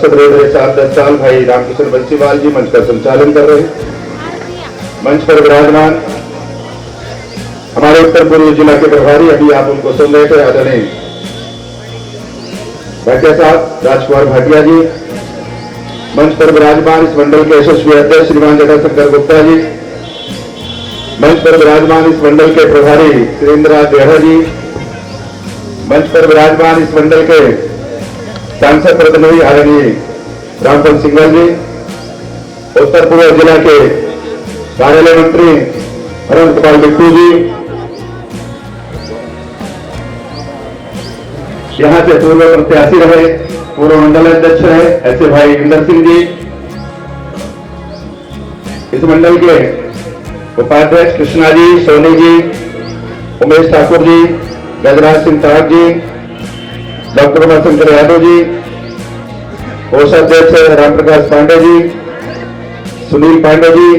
सभासद रह रहे 7-10 साल भाई रामकिशन बंसीवाल जी मंच का संचालन कर रहे हैं। मंच पर विराजमान हमारे उत्तर पूर्व जिला के प्रभारी, अभी आप उनको सुन रहे थे, आदरणीय भाटिया साहब, राजकुमार भाटिया जी। मंच पर विराजमान इस मंडल के यशस्वी अध्यक्ष श्रीमान जटाशंकर गुप्ता जी। मंच पर विराजमान इस मंडल के प्रभारी सुरेंद्रनाथ देहरा जी। मंच पर विराजमान इस मंडल के सांसद प्रतिनिधि आदरणीय रामफल सिंघल जी। उत्तर पूर्व जिला के कार्यालय मंत्री अनंत कुमार बिट्टू जी। यहां से पूर्व प्रत्याशी रहे, पूर्व मंडल अध्यक्ष रहे ऐसे भाई इंदर सिंह जी। इस मंडल के उपाध्यक्ष कृष्णा जी, सोनी जी, उमेश ठाकुर जी, गजराज सिंह ताग जी, डॉक्टर उमाशंकर यादव जी, कोषाध्यक्ष रामप्रकाश पांडे जी, सुनील पांडे जी,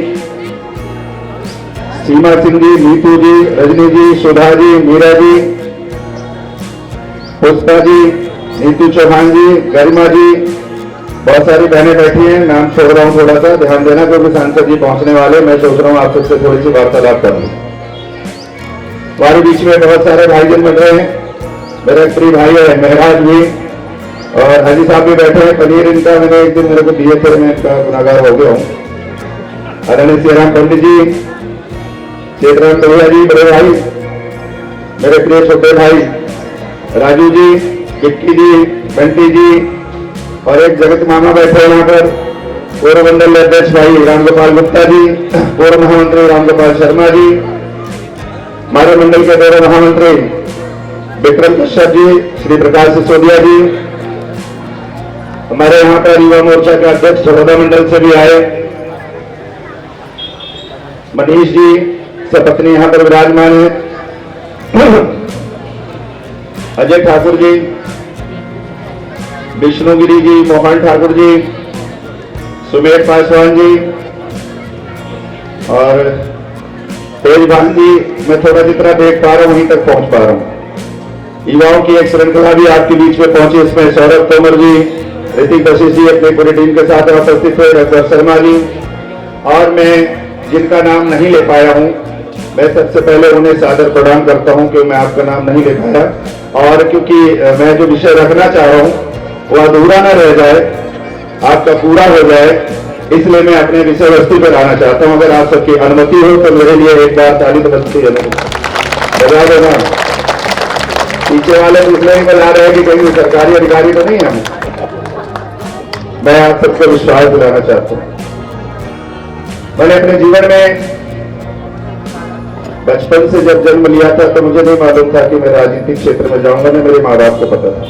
सीमा सिंह जी, नीतू जी, रजनी जी, सुधा जी, मीरा जी, पुष्पा जी, नीतू चौहान जी, गरिमा जी, बहुत सारी बहनें बैठी हैं। नाम छोड़ रहा हूं, थोड़ा सा ध्यान देना क्योंकि सांसद जी पहुंचने वाले। मैं सोच रहा हूं आप सबसे थोड़ी सी वार्तालाप कर लूं। हमारे बीच में बहुत सारे भाईजन बन रहे हैं। मेरा एक प्रिय भाई है महराज जी और हाजी साहब भी बैठे हैं। पनीर इनका मैंने एक दिन मेरे को दिए थे, मैं इसका गुनाहगार हो गया हूँ। आदरणीय श्रीराम पंडित जी, चेतराम टोलिया जी, बड़े भाई, मेरे प्रिय छोटे भाई राजू जी, विक्की जी, बंटी जी और एक जगत मामा बैठे हैं यहाँ पर, पूर्व मंडल अध्यक्ष भाई रामगोपाल गुप्ता जी, पूर्व महामंत्री रामगोपाल शर्मा जी, हमारे मंडल के पूर्व महामंत्री विक्रम कश्यप जी, श्री प्रकाश सिसोदिया जी, हमारे यहाँ पर युवा मोर्चा के अध्यक्ष सरोदा मंडल से भी आए मनीष जी, सपत्नी यहाँ पर विराजमान है, अजय ठाकुर जी, विष्णुगिरी जी, मोहन ठाकुर जी, सुमेर पासवान जी और तेजभान जी। मैं थोड़ा जितना देख पा रहा हूं वहीं तक पहुंच पा रहा हूं। युवाओं की एक श्रृंखला भी आपके बीच में पहुंची, इसमें सौरभ तोमर जी, ऋतिक वशिष्ठ जी अपनी पूरी टीम के साथ उपस्थित हुए, डॉक्टर शर्मा जी और मैं जिनका नाम नहीं ले पाया हूं, मैं सबसे पहले उन्हें सादर प्रणाम करता हूं कि मैं आपका नाम नहीं ले पाया और क्योंकि मैं जो विषय रखना चाह रहा हूं वो अधूरा न रह जाए, आपका पूरा हो जाए, इसलिए मैं अपने विषय वस्तु पर आना चाहता हूं। अगर आप सबकी अनुमति हो तो मेरे लिए एक बार ताली तो बजती है, बजा देना। पीछे वाले दूसरे ही बजा रहे हैं कि कहीं सरकारी अधिकारी तो नहीं है। मैं आप सबको विश्वास दिलाना चाहता हूं, मैंने अपने जीवन में बचपन से जब जन्म लिया था तो मुझे नहीं मालूम था कि मैं राजनीतिक क्षेत्र में जाऊंगा, ना मेरे माँ बाप को पता था।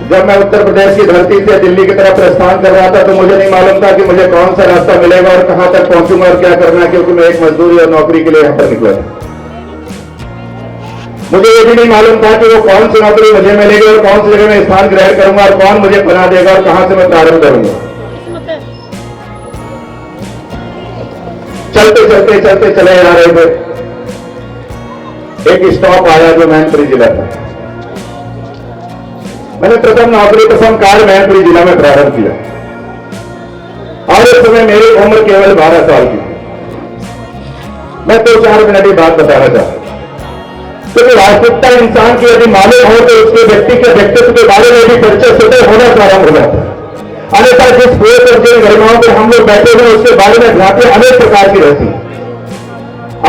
जब मैं उत्तर प्रदेश की धरती से दिल्ली की तरफ प्रस्थान कर रहा था तो मुझे नहीं मालूम था कि मुझे कौन सा रास्ता मिलेगा और कहां तक पहुंचूंगा और क्या करना, क्योंकि मैं एक मजदूरी और नौकरी के लिए यहां पर निकला था। मुझे ये भी नहीं मालूम था कि वो कौन सी नौकरी मुझे मिलेगी और कौन सी जगह में स्थान ग्रहण करूंगा और कौन मुझे बना देगा और कहां से मैं प्रारंभ करूंगा। चलते चलते चलते चले आ रहे थे, एक स्टॉप आया जो मैनपुरी जिला था। मैंने प्रथम नौकरी प्रथम कार्य मैनपुरी जिला में प्रारंभ किया और इस समय मेरी उम्र केवल 12 साल की। मैं 2-4 मिनट की बात बताना चाहता हूं, क्योंकि वास्तविकता इंसान की यदि मालूम हो तो उसके व्यक्ति के व्यक्तित्व के बारे में भी परिचय स्वतः होना प्रारंभ हो जाता है। अन्यथा जिस पेड़ पर जिन गरिमाओं पर हम लोग बैठे हुए उसके बारे में भ्रांतियां अनेक प्रकार की रहती हैं।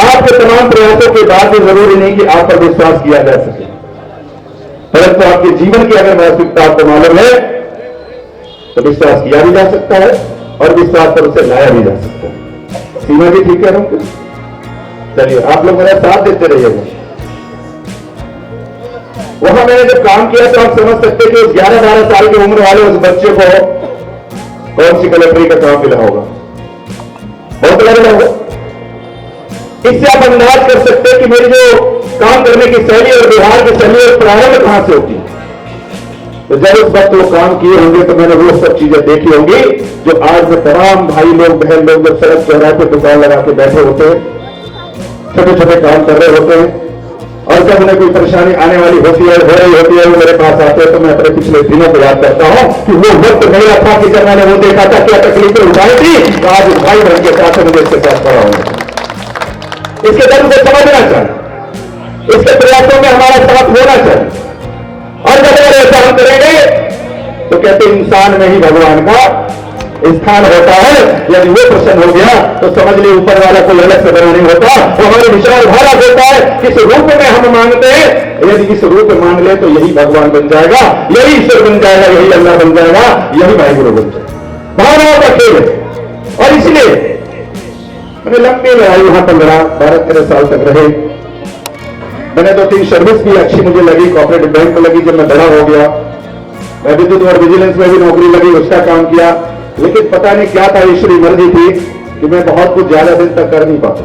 आपके तमाम प्रयासों के बाद भी जरूरी नहीं कि आप पर विश्वास किया जा सके, परंतु आपके जीवन की अगर वास्तविकता आपको मालूम है तो विश्वास किया भी जा सकता है और विश्वास पर उसे लाया भी जा सकता है। सीमा जी ठीक है हम? चलिए आप लोग मेरा साथ देते रहिएगा। वहां मैंने जब काम किया तो आप समझ सकते कि उस 11-12 साल की उम्र वाले उस बच्चे को कौन सी कलेक्टरी का काम मिला होगा, बहुत लग होगा। इससे आप अंदाज कर सकते हैं कि मेरी जो काम करने की शैली और व्यवहार की शैली और प्रारंभ कहां से होती है। तो जब उस वक्त वो काम किए होंगे तो मैंने वो सब चीजें देखी होंगी जो आज में तमाम भाई लोग बहन लोग जब सड़क चौराहे पे दुकान लगा के बैठे होते हैं, छोटे छोटे काम कर रहे होते हैं, और जब उन्हें कोई परेशानी आने वाली होती है, हो रही होती है, वो मेरे पास आते हैं तो मैं अपने पिछले दिनों को याद करता हूं कि वो वक्त मेरा था कि जब मैंने वो देखा था क्या तकलीफें उठाई थी, तो आज भाई बहन के साथ मुझे इसके साथ खड़ा होना चाहिए, इसके दर्द को समझना चाहिए, इसके प्रयासों में हमारा साथ होना चाहिए। और जब अगर ऐसा हम करेंगे तो कहते इंसान में ही भगवान का स्थान होता है। यदि वो प्रसन्न हो गया तो समझ ली ऊपर वाला कोई अलग से बना नहीं होता, वो हमारे विचार धारा होता है। किस रूप में हम मांगते हैं, यदि इस रूप में मांग ले तो यही भगवान बन जाएगा, यही ईश्वर बन जाएगा, यही अल्लाह बन जाएगा, यही भाई गुरु बन जाएगा। भावनाओं का खेल है। और इसलिए मैंने लंबी लड़ाई वहां 15-13 साल तक रहे। मैंने 2-3 सर्विस भी अच्छी मुझे लगी, कोऑपरेटिव बैंक में लगी। जब मैं बड़ा हो गया मैं विद्युत और विजिलेंस में भी नौकरी लगी, उसका काम किया। लेकिन पता नहीं क्या था, ईश्वरी मर्जी थी कि मैं बहुत कुछ ज्यादा दिन तक कर नहीं पाता।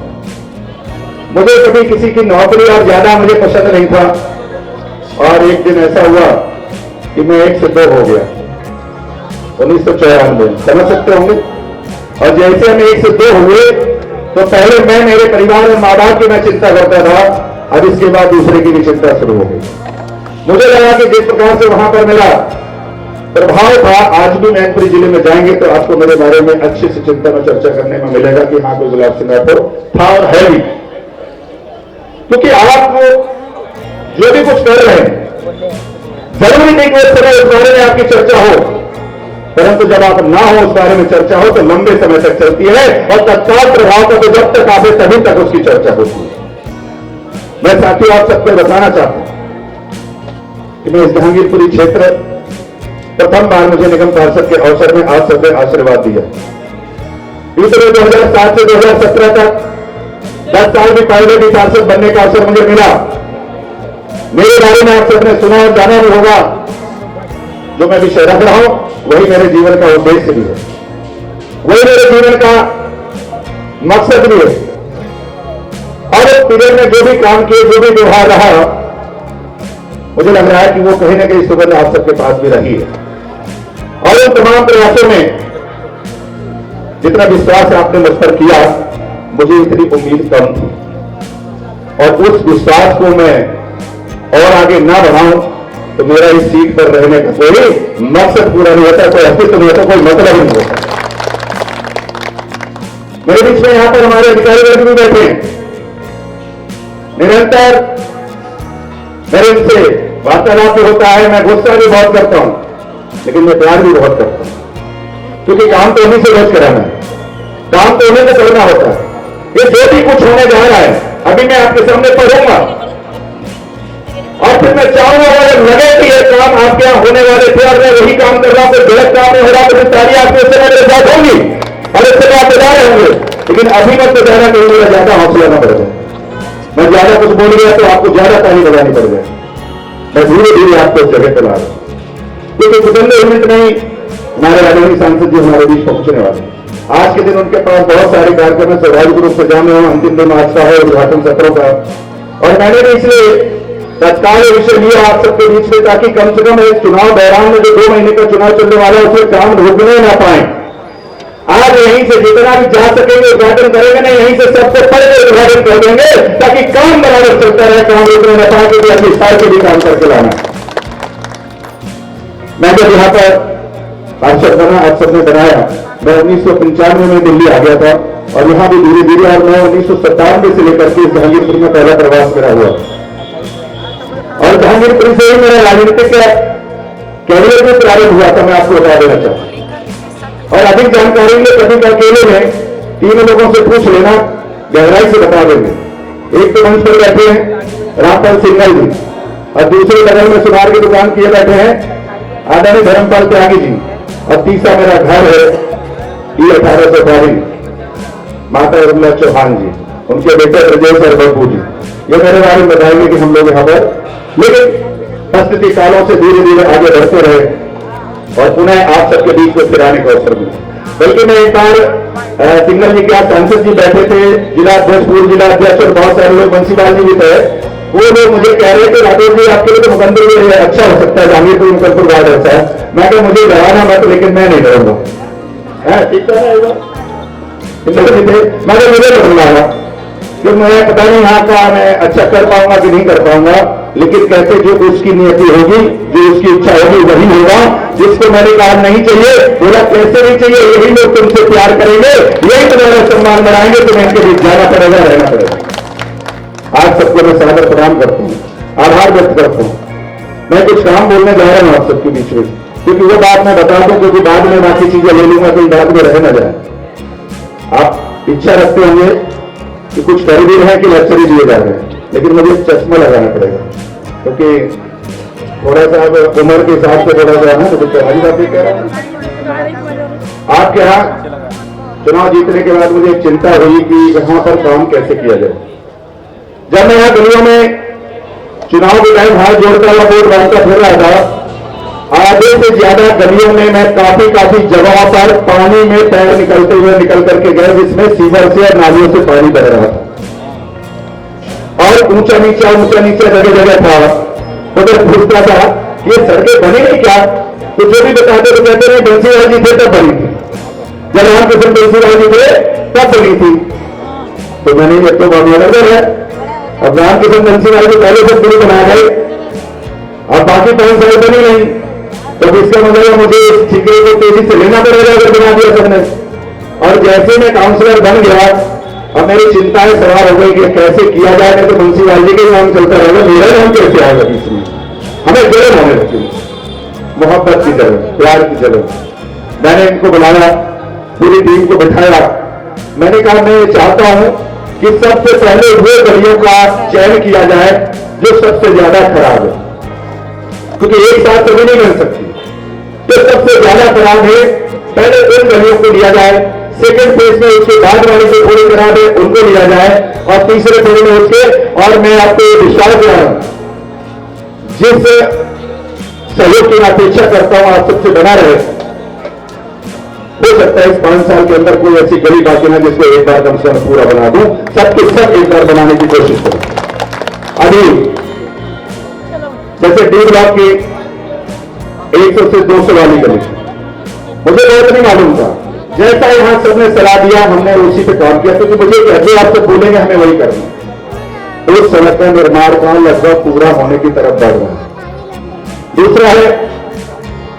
मुझे कभी किसी की नौकरी और ज्यादा मुझे पसंद नहीं था। और एक दिन ऐसा हुआ कि मैं 1 से 2 हो गया 1994, समझ सकते होंगे। और जैसे हम 1 से 2 हुए तो पहले मैं मेरे परिवार और माँ बाप की मैं चिंता करता था, अब इसके बाद दूसरे की भी चिंता शुरू हो गई। मुझे लगा कि जिस प्रकार से वहां पर मेरा प्रभाव था, आज भी मैनपुरी जिले में जाएंगे तो आपको मेरे बारे में अच्छी सी चिंता में चर्चा करने में मिलेगा कि हाँ कोई गुलाब सिंह राठौर था और है भी। क्योंकि आप जो भी कुछ कर रहे हैं जरूरी नहीं कि उस समय उस बारे में आपकी चर्चा हो, परंतु जब आप ना हो उस बारे में चर्चा हो तो लंबे समय तक चलती है। और तत्काल प्रभाव का तो जब तक आवे तभी तक उसकी चर्चा होती है। मैं साथियों आप सबको बताना चाहता हूं कि मैं इस जहांगीरपुरी क्षेत्र प्रथम बार मुझे निगम पार्षद के अवसर में आप सबने आशीर्वाद दिया। दूसरे 2007 से 2017 तक 10 साल भी पहले भी पार्षद बनने का अवसर मुझे मिला। मेरे बारे में आप सबने सुना और जाना भी होगा। जो मैं विषय रख रहा हूं वही मेरे जीवन का उद्देश्य भी है, वही मेरे जीवन का मकसद भी है। और इस पीरियड में जो भी काम किए, जो भी व्यवहार रहा, मुझे लग रहा है कि वो कहीं ना कहीं सुगंध आप सबके पास भी रही है। और उन तमाम प्रयासों में जितना विश्वास आपने मुझ पर किया, मुझे इतनी उम्मीद कम थी। और उस विश्वास को मैं और आगे ना बढ़ाऊं तो मेरा इस सीट पर रहने का कोई मकसद पूरा नहीं होता, कोई अस्तित्व नहीं होता, कोई मतलब ही नहीं होता। मेरे बीच में यहां पर हमारे अधिकारी वर्ग भी बैठे हैं। निरंतर मेरे इनसे वार्तालाप भी होता है, मैं गुस्सा भी बहुत करता हूं, लेकिन मैं प्यार भी बहुत करता हूं। क्योंकि काम तो उन्हीं से रोज कराना है, काम तो उन्हीं से करना होता है। ये जो भी कुछ होने जा रहा है अभी मैं आपके सामने पढ़ूंगा और फिर मैं चाहूंगा अगर लगे कि ये काम आपके यहां होने वाले थे और मैं वही काम कर रहा हूं, कोई गलत काम नहीं हो रहा, तो सारी आपके उससे मेरे साथ होंगी और इससे आप तैयार होंगे। लेकिन अभी मत तो जाना कहीं मेरा ज्यादा हौसला ना बढ़ जाए, मैं ज्यादा कुछ बोल गया तो आपको ज्यादा ताली बजानी पड़ जाए। मैं धीरे धीरे आपको उस जगह पर ला रहा हूं। क्योंकि कुछ मिनट नहीं हमारे आदरणीय सांसद जी हमारे बीच पहुंचने वाले। आज के दिन उनके पास बहुत सारे कार्यक्रम है, स्वाभाविक रूप से जाने हो, अंतिम दिन आज का है उद्घाटन सत्रों का। और मैंने भी इसलिए तत्काल विषय लिया आप सबके बीच में, ताकि कम से कम एक चुनाव दौरान में जो 2 महीने का चुनाव चलने वाला है उसमें काम रुकने ना पाए। आज यहीं से जितना भी जा सकेंगे उद्घाटन करेंगे ना, यहीं से सबको पढ़ के उद्घाटन कर देंगे ताकि काम बराबर चलता रहे, काम रुकने न पाए, क्योंकि अपनी साल से भी काम करके लाना। मैं जब यहाँ पर पार्षद बना, आप सबने बनाया, मैं 1995 में दिल्ली आ गया था और यहाँ भी धीरे धीरे, और मैं 1997 से लेकर के जहांगीरपुरी में पहला प्रवास मेरा हुआ और जहांगीरपुरी से ही मेरा राजनीतिक कैरियर में प्रारंभ हुआ था। मैं आपको बता देना चाहूँ और अधिक जानकारी में कभी अकेले में 3 लोगों से पूछ लेना, गहराई से बता देंगे। एक तो मंच पर बैठे हैं रामपाल सिंघल जी और दूसरे बगल में सुनार की दुकान किए बैठे हैं आदरणीय धर्मपाल त्यागी जी, और तीसरा मेरा घर है E1822 माता उर्मिला चौहान जी, उनके बेटे ब्रजेश और बब्बू जी। ये मेरे बारे में बताएंगे कि हम लोग यहाँ पर, लेकिन परिस्थिति कालों से धीरे धीरे आगे बढ़ते रहे और पुनः आप सबके बीच में फिर आने का अवसर मिला। बल्कि मैं एक बार सिंगल जी के यहाँ सांसद जी बैठे थे, जिला अध्यक्ष, पूर्व जिला अध्यक्ष और बहुत सारे लोग, बंसीलाल जी भी थे। वो लोग मुझे कह रहे थे राठौर जी आपके लिए तो मुकंदर भी अच्छा हो सकता है, जहांगीरपुर मुकंदर गार्ड अच्छा है। मैं कहा मुझे डराना मत, लेकिन मैं नहीं डरूंगा। ठीक है मैं मुझे डरना, कि मैं पता नहीं यहाँ का मैं अच्छा कर पाऊंगा कि नहीं कर पाऊंगा, लेकिन कैसे जो उसकी नियति होगी, जो उसकी इच्छा होगी वही होगा। जिसको मैंने कहा नहीं चाहिए, बोला कैसे नहीं चाहिए, यही लोग तुमसे प्यार करेंगे, यही तुम्हारा सम्मान बढ़ाएंगे, तुम्हें इनके बीच जाना पड़ेगा, रहना पड़ेगा। आज सबको मैं सादर प्रणाम करता हूँ, आभार व्यक्त करता हूँ। मैं कुछ काम बोलने जा रहा हूं आप सबके बीच में, क्योंकि वो बात मैं बता दूं, क्योंकि बाद में बाकी चीजें ले लूंगा तो बाद में रह ना जाए। आप इच्छा रखते होंगे कि कुछ करवीर है कि लेक्चर ही दिए जा रहे हैं, लेकिन मुझे चश्मा लगाना पड़ेगा, क्योंकि थोड़ा सा उम्र के हिसाब से थोड़ा सा है, तो हरी बात कह रहा हूं। आपके यहाँ चुनाव जीतने के बाद मुझे चिंता हुई कि यहां पर काम कैसे किया जाए। जब मैं यहां गलियों में चुनाव के टाइम हाथ जोड़ता हुआ वोट मांगता फिर रहा था, आधे से ज्यादा गलियों में मैं काफी जगहों पर पानी में पैर निकलते हुए निकल करके गए, जिसमें सीवर से और नालियों से पानी बह रहा था और ऊंचा नीचा जगह जगह था। तो मैं पूछता था ये सड़कें बनी नहीं क्या, तो जो भी बताते तो कहते नहीं बंसीलाल जी थे तब बनी थी, जब राम कृष्ण बंसीलाल जी थे तब बनी थी। तो मैंने ये तो बहुत है, अब राम कृष्ण बंसीलाल जी पहले से पुल बना गए, अब बाकी 5 साल बनी नहीं, तो इसका मतलब मुझे इस ठेके को तेजी से लेना पड़ेगा अगर बना दिया सबने। और जैसे मैं काउंसलर बन गया, अब मेरी चिंताएं सवार हो गई कि कैसे किया जाए, नहीं तो बंसीलाल जी के नाम चलता रहेगा, मेरा नाम कैसे आएगा बीच में। हमें जलन होने लगती, मोहब्बत की जलन, प्यार की जलन। मैंने इनको बुलाया, पूरी टीम को बिठाया, मैंने कहा मैं चाहता हूं कि सबसे पहले वो गलियों का चयन किया जाए जो सबसे ज्यादा खराब है, क्योंकि एक साथ सभी नहीं बन सकती। तो सबसे ज्यादा खराब है, पहले उन गलियों को लिया जाए, सेकंड फेज में उसके बाद वाले जो थोड़ी खराब है उनको लिया जाए, और तीसरे फेज में उसके। और मैं आपको ये विश्वास दिला रहा हूं, जिस सहयोग की मैं अपेक्षा करता हूं आप सबसे बना रहे, हो सकता है इस 5 साल के अंदर कोई ऐसी गली बाकी ना जिसको एक बार कम से कम पूरा बना दूं, सबके सब एक बार बनाने की कोशिश करूं। अभी जैसे डी ब्लॉक की 100 से 200 वाली गली, मुझे बहुत नहीं मालूम था, जैसा यहां सबने सलाह दिया हमने उसी पे काम किया, क्योंकि मुझे कहते आप सब बोलेंगे हमें वही करना। उस सड़क का निर्माण का लगभग पूरा होने की तरफ बढ़ रहा है। दूसरा है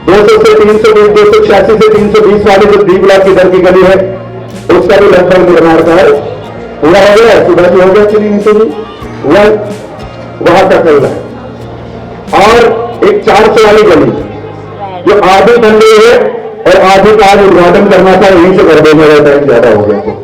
200 से 320, 286 से 320 वाली जो डी ब्लॉक की इधर की गली है, उसका भी लगभग निर्माण का पूरा हो गया, सुबह भी हो गया, चली नहीं भी हुआ, वहां तक चल रहा है। और एक 400 वाली गली जो आधी बन गई है और आधी का आज उद्घाटन करना था, यहीं से कर देने का टाइम ज्यादा हो गया।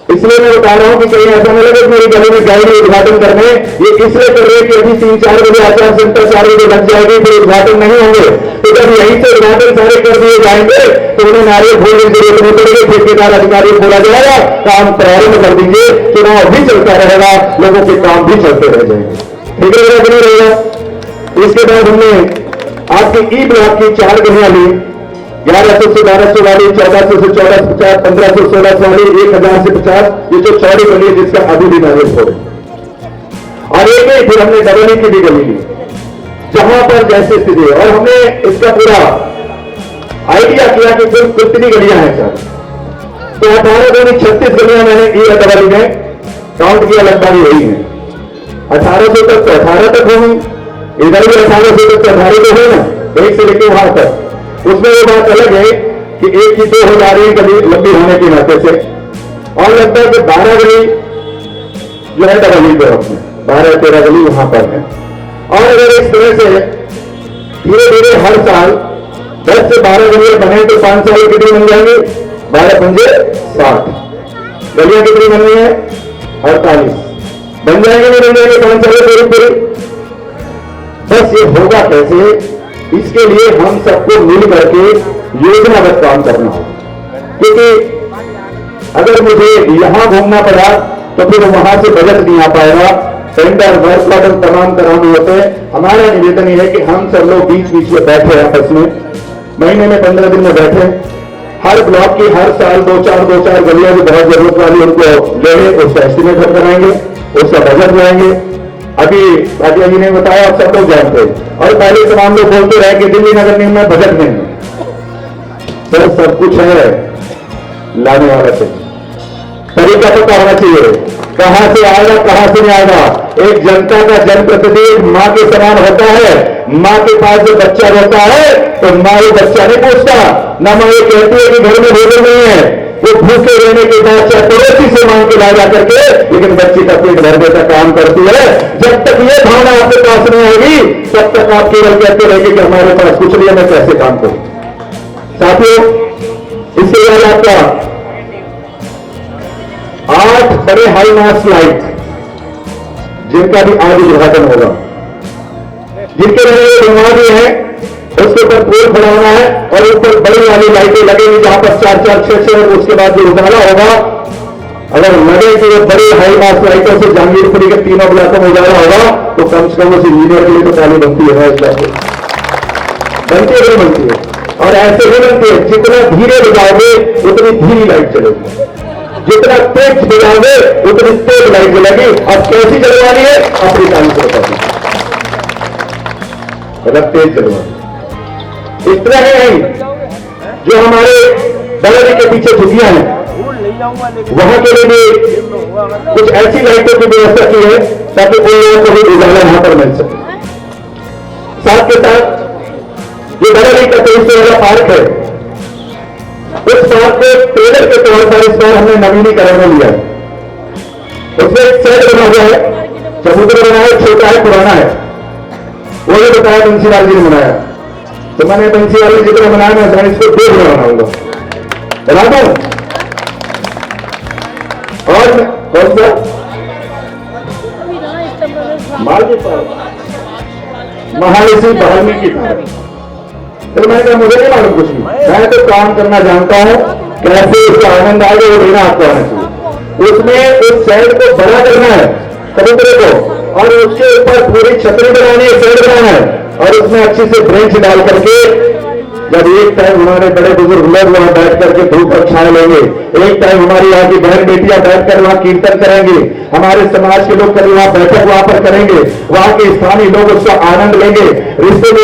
इसलिए मैं बता रहा हूं कि कहीं ऐसा नहीं लगे मेरी गली में जाएगी उद्घाटन करने, ये इसलिए कर रहे हैं कि अभी 3-4 बजे आचार संहिता 4 बजे लग जाएगी, फिर उद्घाटन नहीं होंगे। तो जब यहीं से उद्घाटन सारे कर दिए जाएंगे तो उन्हें नारियल फोड़ने की जरूरत नहीं पड़ेगी, ठेकेदार अधिकारी बोला जाएगा, काम प्रारंभ कर दीजिए, चुनाव भी चलता रहेगा, लोगों के काम भी चलते रह जाएंगे, ठीक है नहीं रहेगा। इसके बाद हमने आपके ई ब्लॉक की 4 गलियां ली, 1100 से 1200 वाली, 1400 से 1450, 1500 1600 वाली, 1000 से 50, ये जो चौड़ी गली है जिसका अभी भी नारियल फोड़े। और एक ही फिर हमने डबली की भी गली ली, जहां पर जैसे स्थिति है, और हमने इसका पूरा आइडिया किया कि कुल कितनी गलियां हैं सर। तो 18-36 गलियां मैंने ई डबली में काउंट किया, लगभग यही है। 1800 तक तो 18 तक होंगी, इधर भी 1800 तक तो 18 तो है ना, एक से लेकर वहां तक। उसमें वो बात अलग है कि एक की 2 हो जा रही है गली लंबी होने के नाते से, और लगभग 12 गली जो है डबली पे अपने 12-13 गली वहां पर है। और अगर इस तरह से धीरे धीरे हर साल 10 से 12 गलियां बने तो 5 साल कितनी बन जाएंगी, 12×5 = 60 गलियां कितनी बन रही है, 48 बन जाएंगे, नहीं बन जाएंगे 5 साल पूरी। बस ये होगा कैसे, इसके लिए हम सबको मिल करके योजनाबद्ध काम करना होगा, क्योंकि अगर मुझे यहां घूमना पड़ा तो फिर वहां से बजट नहीं आ पाएगा, टेंडर वर्क ऑर्डर तमाम कराने होते हैं। हमारा निवेदन यह है कि हम सब लोग बीच बीच में बैठे आपस में, महीने में 15 दिन में बैठे, हर ब्लॉक की हर साल 2-4 गलियां जो बहुत जरूरत वाली उनको ले, उसका एस्टिमेट हम बनाएंगे, उसका बजट बनाएंगे। अभी भाटिया जी ने बताया, आप सब लोग जानते हैं, और पहले तमाम लोग बोलते रहे कि दिल्ली नगर निगम में बजट नहीं है। सर सब कुछ है, लाने वाला चाहिए, तरीका पता होना चाहिए। कहां से आएगा कहां से नहीं आएगा। एक जनता का जनप्रतिनिधि मां के समान होता है। मां के पास जो बच्चा होता है तो मां वो बच्चा नहीं पूछता, ना मां ये कहती है कि घर में भोजन नहीं है, वो भूखे रहने के बाद चाहे पड़ोसी से मांग के ला जा करके लेकिन बच्ची का पेट भरने का काम करती है। जब तक ये भावना आपके पास नहीं आएगी तब तक आप केवल कहते रहेंगे कि हमारे पास कुछ नहीं है, मैं कैसे काम करूं। साथियों, इसके बाद आपका 8 बड़े हाई मास लाइट जिनका भी आज उद्घाटन होगा, जिनके लिए बुनियादी है उसके ऊपर पोल बनाना है और ऊपर बड़ी वाली लाइटें लगेंगी जहां पर 4-4, 6-6 उसके बाद जो उजाला होगा, अगर लगे कि वो बड़ी हाई मास लाइटों से जहांगीरपुरी के तीनों ब्लॉकों में उजाला होगा तो कम से कम उस इंजीनियर के लिए तो ताली बनती है। इस बात बनती है, बनती है। और ऐसे ही बनती है, जितना धीरे बजाओगे उतनी धीमी लाइट चलेगी, जितना तेज बजाओगे उतनी तेज लाइट जलेगी। अब कैसी जलवानी है अपनी काम से बताइए, मतलब तेज जलवानी। इतना ही नहीं, जो हमारे बगल के पीछे झुगियां हैं वहां के लिए भी कुछ ऐसी लाइटों की व्यवस्था की है ताकि उन लोगों को भी उजाला वहां पर मिल सके। साथ के साथ ये बगल का 23 वाला पार्क है, उस पार्क को ट्रेलर के तौर पर इस बार हमने नवीनीकरण में लिया है। उसमें एक सेट बना हुआ है, समुद्र बना है, छोटा है, पुराना है, वो भी बताया बंसीलाल जी ने बनाया। तो मैंने बंसीलाल जी जितना बनाया मैं इसको 2 गुना बनाऊंगा, बना दो। और कौन सा मालवी पार्क, महाऋषि वाल्मीकि पार्क। तो मैंने कहा मुझे नहीं मालूम कुछ भी, मैं तो काम करना जानता हूं, कैसे उसका आनंद आएगा वो लेना आपको आना चाहिए। उसमें उस साइड को बड़ा करना है समुद्र को, और उसके ऊपर पूरी छतरी बनानी है, साइड बनाना है, और उसमें अच्छी से ब्रेंच डाल करके जब एक टाइम हमारे बड़े बुजुर्ग लोग वहां बैठ करके धूप और छाए लेंगे, एक टाइम हमारी यहाँ की बहन बेटियां बैठकर वहां कीर्तन करेंगे, हमारे समाज के लोग कभी वहां बैठक वहां पर करेंगे, वहां के स्थानीय लोग उसका आनंद लेंगे। रिश्ते में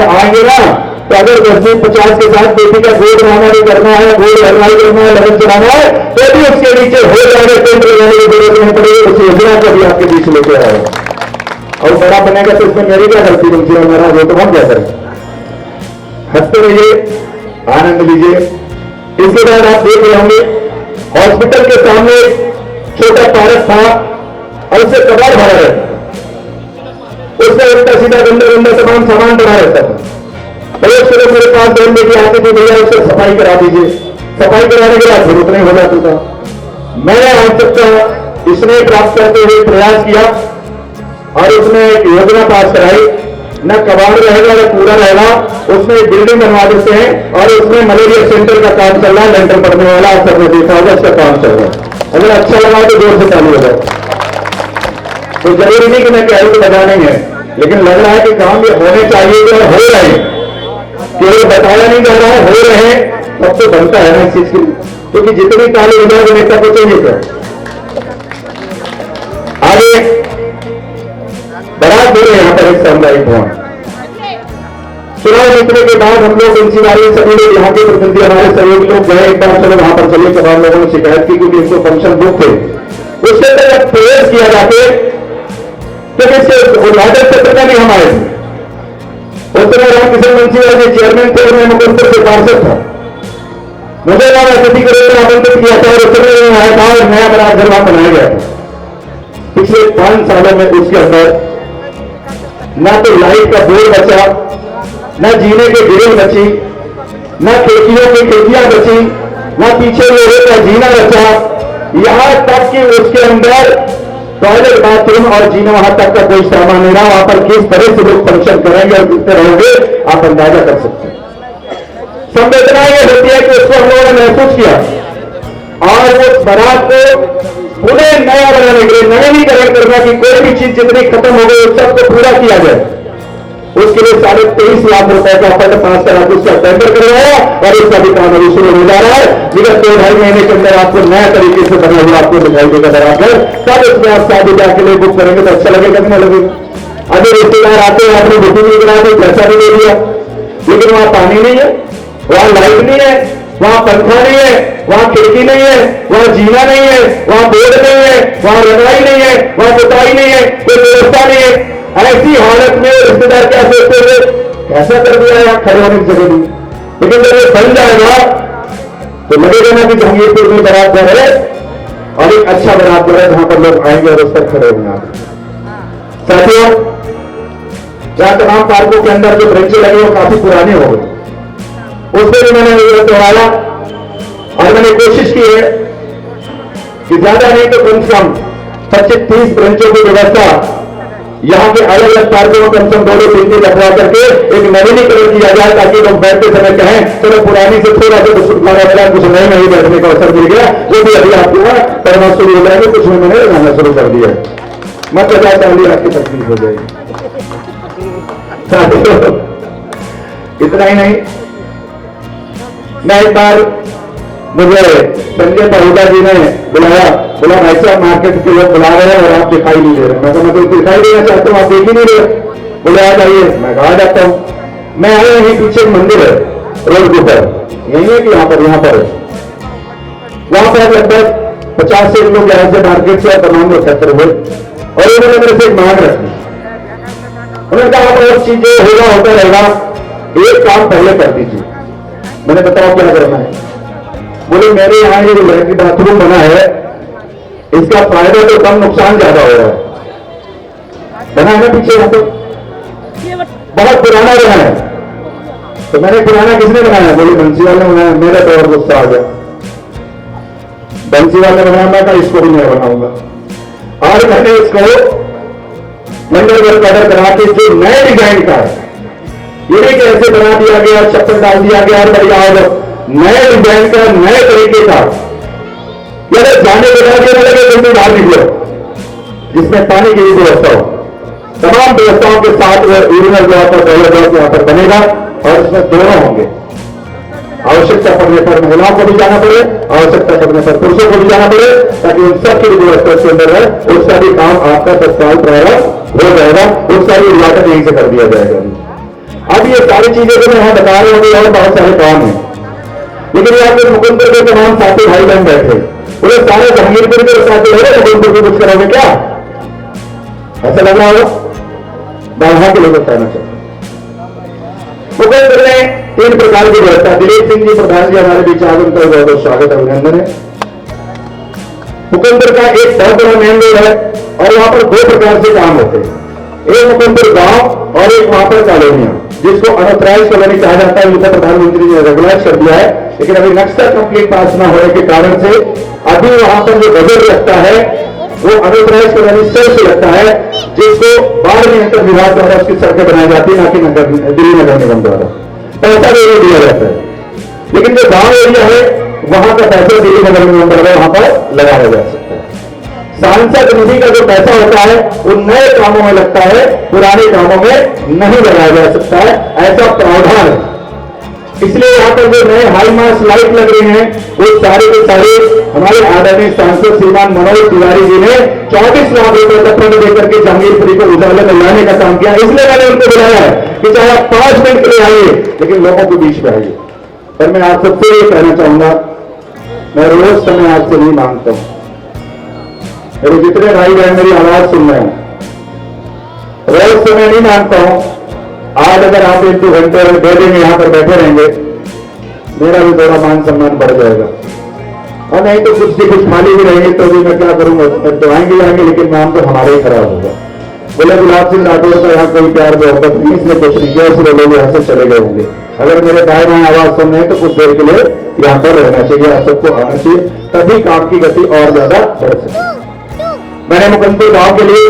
आएंगे ना तो अगर 10-50 के साथ बेटी का गोद बनाना भी करना है, गोद हलवाई करना है, लगन चलाना है, तो भी उसके नीचे हो जाएगा, केंद्र रहने की जरूरत नहीं पड़ेगी। उस योजना को भी आपके बीच लेके आएगा और बड़ा बनेगा तो इसमें मेरी क्या गलती बनती है, मेरा वो तो हम क्या करें। हंसते रहिए, आनंद लीजिए। इसके बाद आप देख रहे होंगे हॉस्पिटल के सामने छोटा पार्क था और उससे कबाड़ भरा रहता, उसमें उल्टा सीधा गंदा गंदा तमाम सामान बना रहता था। रोज के लोग मेरे पास बहन बेटी आती थी, भैया उससे सफाई करा दीजिए। सफाई कराने के बाद जरूरत नहीं हो जाती था। मैंने आज तक का इसने प्राप्त करते हुए प्रयास किया और उसने एक योजना पास कराई, न कबाड़ रहेगा न कूड़ा रहेगा, उसमें एक बिल्डिंग बनवा देते हैं और उसमें मलेरिया सेंटर का काम चल रहा है, लेंटर पड़ने वाला, आप सबने देखा होगा उसका काम चल रहा है। अगर अच्छा लगा तो जोर से चालू हो जाए। तो जरूरी नहीं कि मैं कह रही लगा नहीं है, लेकिन लग रहा है कि काम ये होने चाहिए और हो रहे हैं, केवल बताया नहीं जा रहा है, हो रहे हैं, तब तो बनता है ना इस चीज की, क्योंकि जितनी ताली बजाओगे नेता को चाहिए था। आगे बारात बोले यहां पर एक सामुदायिक भवन चुनाव जीतने के बाद हम लोग इंजीनियरिंग सभी लोग यहाँ के प्रतिनिधि हमारे सहयोगी लोग गए, एक बार चलो वहां पर चलिए। तमाम लोगों ने शिकायत की क्योंकि इनको फंक्शन बुक थे, उसके अंदर जब प्रवेश किया जाके तो इसके उद्घाटन सत्र में भी हम आए थे। उस समय रामकिशन मुंशी के चेयरमैन थे, मैं मुकुंदपुर से पार्षद था, मुझे वहां अतिथि के रूप में आमंत्रित किया था और उस समय में आया था और नया बड़ा घर वहां बनाया गया था। पिछले 5 सालों में उसके अंदर न तो लाइट का बोर्ड बचा, न जीने के ग्रिल बची, न खिड़कियों की खिड़कियां बची, न पीछे लोहे का जीना बचा, यहां तक कि उसके अंदर टॉयलेट बाथरूम और जीना वहां तक का कोई सामान नहीं रहा। वहां पर किस तरह से लोग फंक्शन करेंगे और कितने रहोगे आप अंदाजा कर सकते हैं। संवेदना ये होती है कि उसको हम लोगों ने महसूस किया और उस बारात को पूरे नया बनाने के लिए नवीनीकरण करना कि कोई भी चीज जितनी खत्म हो गई उस सबको पूरा किया जाए। उसके लिए 23.5 लाख रुपए का फंड पास करा के उसका टेंडर करवाया और इसका भी काम अभी शुरू हो जा रहा है। विगत 2-2.5 महीने के अंदर आपको नया तरीके से बना हुआ आपको दिखाई देगा बराबर। तब इसमें आप शादी ब्याह के लिए बुक करेंगे तो अच्छा लगेगा कि नहीं लगेगा। अभी रिश्तेदार आते हैं, आपने बुकिंग नहीं करा दी, पैसा भी दे दिया, लेकिन वहां पानी नहीं है, वहां लाइट नहीं है, वहां पंखा नहीं है, वहां खिड़की नहीं है, वहां जीना नहीं है, वहां बोर्ड नहीं है, वहां रंगाई नहीं है, वहां पुताई नहीं है, कोई व्यवस्था नहीं है। ऐसी हालत में रिश्तेदार क्या सोचते हुए कैसा कर दिया यहां खड़े होने की जगह नहीं। लेकिन जब ये बन जाएगा तो लगेगा ना कि जहांगीरपुर में बारात घर है और एक अच्छा बारात घर है जहां पर लोग आएंगे और उस पर खड़े होंगे। साथियों, जहां तमाम पार्कों के अंदर जो ब्रेंचें लगी वो काफी पुराने हो गए, उसमें भी मैंने दोहराया और मैंने कोशिश की है कि ज्यादा नहीं तो कम से कम 25-30 ब्रेंचों की व्यवस्था यहां के अलग अलग पार्कों में कम से कम 2-3 रखवा करके एक नवीनीकरण किया जाए, ताकि लोग बैठते समय कहें चलो पुरानी से थोड़ा सा छुटकारा मिला, कुछ नए नहीं बैठने का अवसर मिल गया। जो भी अभी आपको पढ़ना शुरू हो जाएगा, कुछ में मैंने लगाना शुरू कर दिया, मत बजा चाहली आपकी तकलीफ हो जाएगी। इतना ही नहीं, मैं एक बार मुझे संजय पहुदा जी ने बुलाया, बोला भाई साहब मार्केट के लोग बुला रहे हैं और आप दिखाई नहीं दे रहे। मैं तो मतलब दिखाई देना चाहता हूं, आप देख ही नहीं रहे। बोले आ जाइए, मैं कहा जाता हूं। मैं आया, यहीं पीछे मंदिर है रोड के ऊपर, यही है कि यहाँ पर वहां पर लगभग 50 से लोग यहाँ से मार्केट से तमाम लोग एकत्र हुए और उन्होंने मेरे से एक मांग रखी। उन्होंने कहा बहुत चीजें होगा होता रहेगा, एक काम पहले कर दीजिए। मैंने बताया क्या करना है। बोले मेरे यहां ये लैट्रिन बाथरूम बना है, इसका फायदा तो कम, नुकसान ज्यादा हो रहा है। बना है ना पीछे, यहाँ तो बहुत पुराना बना है। तो मैंने पुराना किसने बनाया? बोले बंसीवाल ने बनाया। मेरा तो और गुस्सा आ गया, बंसीवाल ने बनाया, मैं इसको भी नहीं बनाऊंगा। और मैंने इसको मंडल वर्ग ऑर्डर करा के जो नए डिजाइन का है, ये नहीं कि ऐसे बना दिया गया, चप्पल डाल दिया गया और बढ़िया हो, नए डिजाइन का, नए तरीके का, यानी जाने बना के न लगे जल्दी बाहर निकलो, जिसमें पानी की भी व्यवस्था हो। तमाम व्यवस्थाओं के साथ यूरिनल जो पर टॉयलेट यहाँ पर बनेगा और इसमें दोनों होंगे। आवश्यकता पड़ने पर महिलाओं को भी जाना पड़े, आवश्यकता पड़ने पर पुरुषों को भी जाना पड़े, ताकि उन सबकी भी व्यवस्था के अंदर है। उसका भी काम आपका तत्काल प्रारंभ हो जाएगा, उसका भी उद्घाटन यहीं से कर दिया जाएगा। अब ये सारी चीजें जो मैं यहां बता रहे होंगे और बहुत सारे काम हैं, लेकिन यहाँ पे मुकुंदपुर के तमाम साथी भाई बहन बैठे, उन्हें सारे जहांगीरपुर के साथी है, मुकुंदपुर को कुछ करोगे क्या? ऐसा लग रहा होगा, बाधा के लोग बताना चाहते। मुकुंदपुर में 3 प्रकार की व्यवस्था। दिलीप सिंह जी प्रधान जी हमारे बीच आगे, उनका बहुत बहुत स्वागत अभिनंदन है। मुकुंदपुर का एक बहुत बड़ा मेन रोड है और वहां पर 2 प्रकार से काम होते हैं, एक मुकुंदपुर गांव और एक वहां पर कॉलोनियां, जिसको अनऑथराइज कॉलोनी कहा जाता है। जिसका प्रधानमंत्री ने रेगुलाइज कर दिया है, लेकिन अभी नक्शा कंप्लीट पास न होने के कारण से अभी वहां पर जो बजट लगता है वो अनऑथराइज कॉलोनी से लगता है, जिसको बाढ़ नियंत्रण विभाग द्वारा उसकी सड़कें बनाई जाती है, ना कि दिल्ली नगर निगम द्वारा पैसा भी दिया जाता है। लेकिन जो गांव एरिया है वहां का पैसा दिल्ली नगर निगम द्वारा वहां पर लगाया जा सकता है। सांसद निधि का जो पैसा होता है वो नए कामों में लगता है, पुराने कामों में नहीं लगाया जा सकता है, ऐसा प्रावधान है। इसलिए यहाँ पर जो नए हाई मास लाइट लग रहे हैं वो सारे के सारे हमारे आदरणीय सांसद श्रीमान मनोज तिवारी जी ने 24 लाख रुपए का फंड देकर के जहांगीरपुरी को उजाले में लाने का काम किया। इसलिए मैंने उनको बुलाया है कि चाहे आप 5 मिनट के लिए आइए, लेकिन लोगों के बीच में आइए। पर मैं आप सबसे ये कहना चाहूंगा, मैं रोज समय आपसे नहीं मांगता हूं। मेरे जितने भाई बहन मेरी आवाज सुन रहे हैं, रोज समय नहीं मांगता हूं। आज अगर आप 1-2 घंटे 2 दिन यहां पर बैठे रहेंगे, मेरा भी थोड़ा मान सम्मान बढ़ जाएगा। और नहीं तो कुछ खाली भी रहेंगे तो भी मैं क्या करूंगा, तो आएंगे लाएंगे, लेकिन नाम तो हमारा ही खराब होगा। बोले गुलाब सिंह राठौर का यहाँ कोई प्यार मोहब्बत नहीं, इसने कुछ नहीं किया, इसलिए लोग यहाँ से चले गए होंगे। अगर मेरे भाई बहन आवाज सुन रहे हैं तो कुछ देर के लिए यहाँ पर रहना चाहिए, आप सबको आना चाहिए, तभी काम की गति और ज्यादा बढ़ सके। मैंने मुकुंदपुर गांव के लिए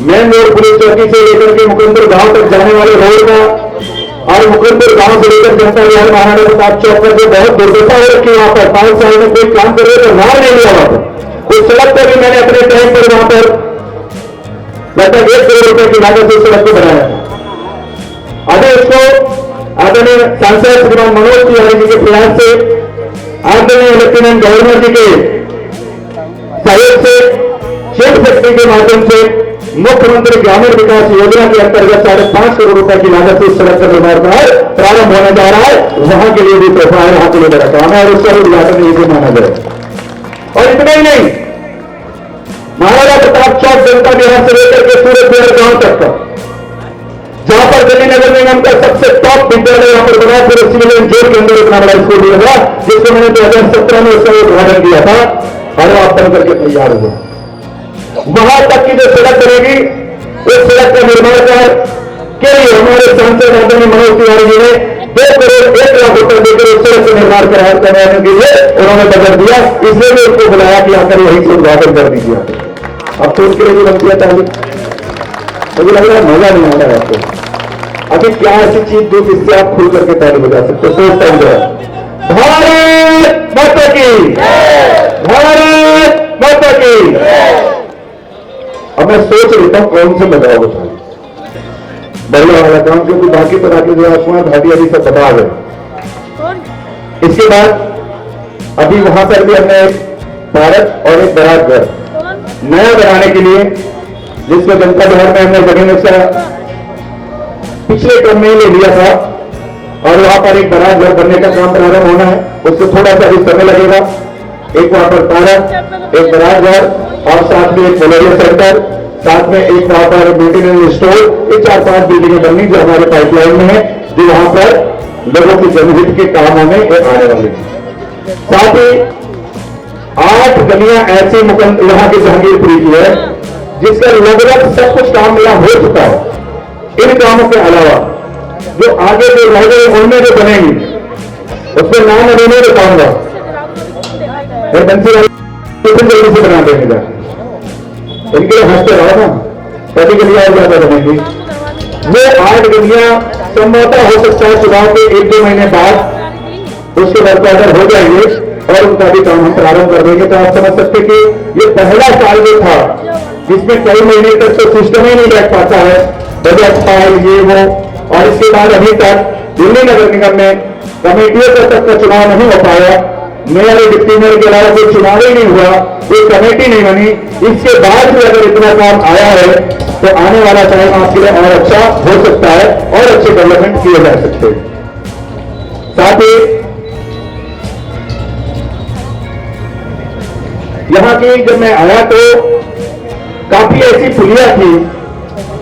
मेन रोड पुलिस चौकी से लेकर के मुकुंदपुर गांव तक जाने वाले रोड का और मुकुंदपुर गांव से लेकर जनता विहार महाराणा प्रताप चौक पर जो बहुत दुर्दशा हो रखी है, वहां पर 5 साल में कोई काम कर रहे तो नाम नहीं लिया वहां पर। उस सड़क पर भी मैंने अपने टाइम पर वहां पर लगभग 1 करोड़ रुपए की लागत से सड़क को बनाया। अभी इसको आदरणीय सांसद श्रीमान मनोज तिवारी जी के प्रयास से, आदरणीय लेफ्टिनेंट गवर्नर जी के सहयोग से, चीफ सेक्रेटरी के माध्यम से मुख्यमंत्री ग्रामीण विकास योजना के अंतर्गत 5.5 करोड़ रुपए की लागत से इस सड़क का निर्माण कार्य प्रारंभ होने जा रहा है। वहां के लिए भी तोहफा है, वहां के लिए मेरा काम है और उसका उद्घाटन ये भी माना जाए। और इतना ही नहीं, महाराजा प्रताप चौक जनता विहार से लेकर के सूरत बिहार गांव तक का, जहां पर दिल्ली नगर निगम का सबसे टॉप विद्यालय यहां पर बना, पूरे सिविल जेल के अंदर इतना बड़ा स्कूल भी लगा, जिसको मैंने 2017 में उसका उद्घाटन किया था और वो आप बन करके तैयार हुआ। वहां तक की जो सड़क बनेगी, उस सड़क का निर्माण कार्य के लिए हमारे सांसद आदरणीय मनोज तिवारी जी ने 2 करोड़ 1 लाख रुपए देकर उस सड़क का निर्माण कराने के लिए उन्होंने बजट दिया। इसलिए भी उनको बुलाया कि आकर यही से उद्घाटन कर दीजिए। अब तो उनके लिए भी बनती है ताली। मुझे लग रहा है मजा नहीं आ रहा है आपको। अभी क्या ऐसी चीज दो जिससे आप खुल करके ताली बजा सकते हो? सोचता हूँ भारत माता की, भारत माता की। अब मैं सोच लेता हूं कौन से बजाओ ताली, बढ़िया वाला काम, क्योंकि बाकी तो बाकी जो आसमान भाटी अभी सब बता गए। इसके बाद अभी वहां पर भी हमने एक पार्क और एक बारात घर नया बनाने के लिए, जिसमें जनता विहार में हमने जमीन से पिछले क्रम में ही ले लिया था और वहां पर एक बारात घर बनने का काम प्रारंभ होना है। उससे थोड़ा सा भी समय लगेगा। एक वहां पर पार्क, एक बारात घर और साथ में एक कॉलेज सेंटर, साथ में एक वहां पर मेंटेनेंस स्टोर, ये 4-5 बिल्डिंगें बननी जो हमारे पाइपलाइन में है, जो वहां पर लोगों की जनहित के कामों में आने वाली है। साथ ही 8 गलियां ऐसी यहाँ की जहांगीरपुरी की है जिसका लगभग सब कुछ काम यहाँ हो चुका है। इन कामों के अलावा जो आगे जो रह गए उनमें जो बनेंगी उसमें नाम अभी नहीं बताऊंगा, जल्दी से बना देंगे जा, इनके लिए हंसते रहो ना, कभी गलियां और ज्यादा बनेंगी। वो 8 गलियां संभवतः हो सकता है चुनाव के 1-2 महीने बाद उसके बाद ऑर्डर हो जाएंगे और उनका भी काम हम प्रारंभ कर देंगे। तो आप समझ सकते कि ये पहला साल जो था जिसमें कई महीने तक तो सिस्टम ही नहीं बैठ पाता है, बजट फाइल ये वो, और इसके बाद अभी तक दिल्ली नगर निगम में कमेटियों का तक का चुनाव नहीं हो पाया, मेयर डिप्टी मेयर के अलावा कोई चुनाव ही नहीं हुआ, कोई कमेटी नहीं बनी। इसके बाद भी अगर इतना काम आया है तो आने वाला टाइम आपके लिए और अच्छा हो सकता है और अच्छे डेवलपमेंट किए जा सकते हैं। साथ ही यहां की जब मैं आया तो काफी ऐसी पुलिया थी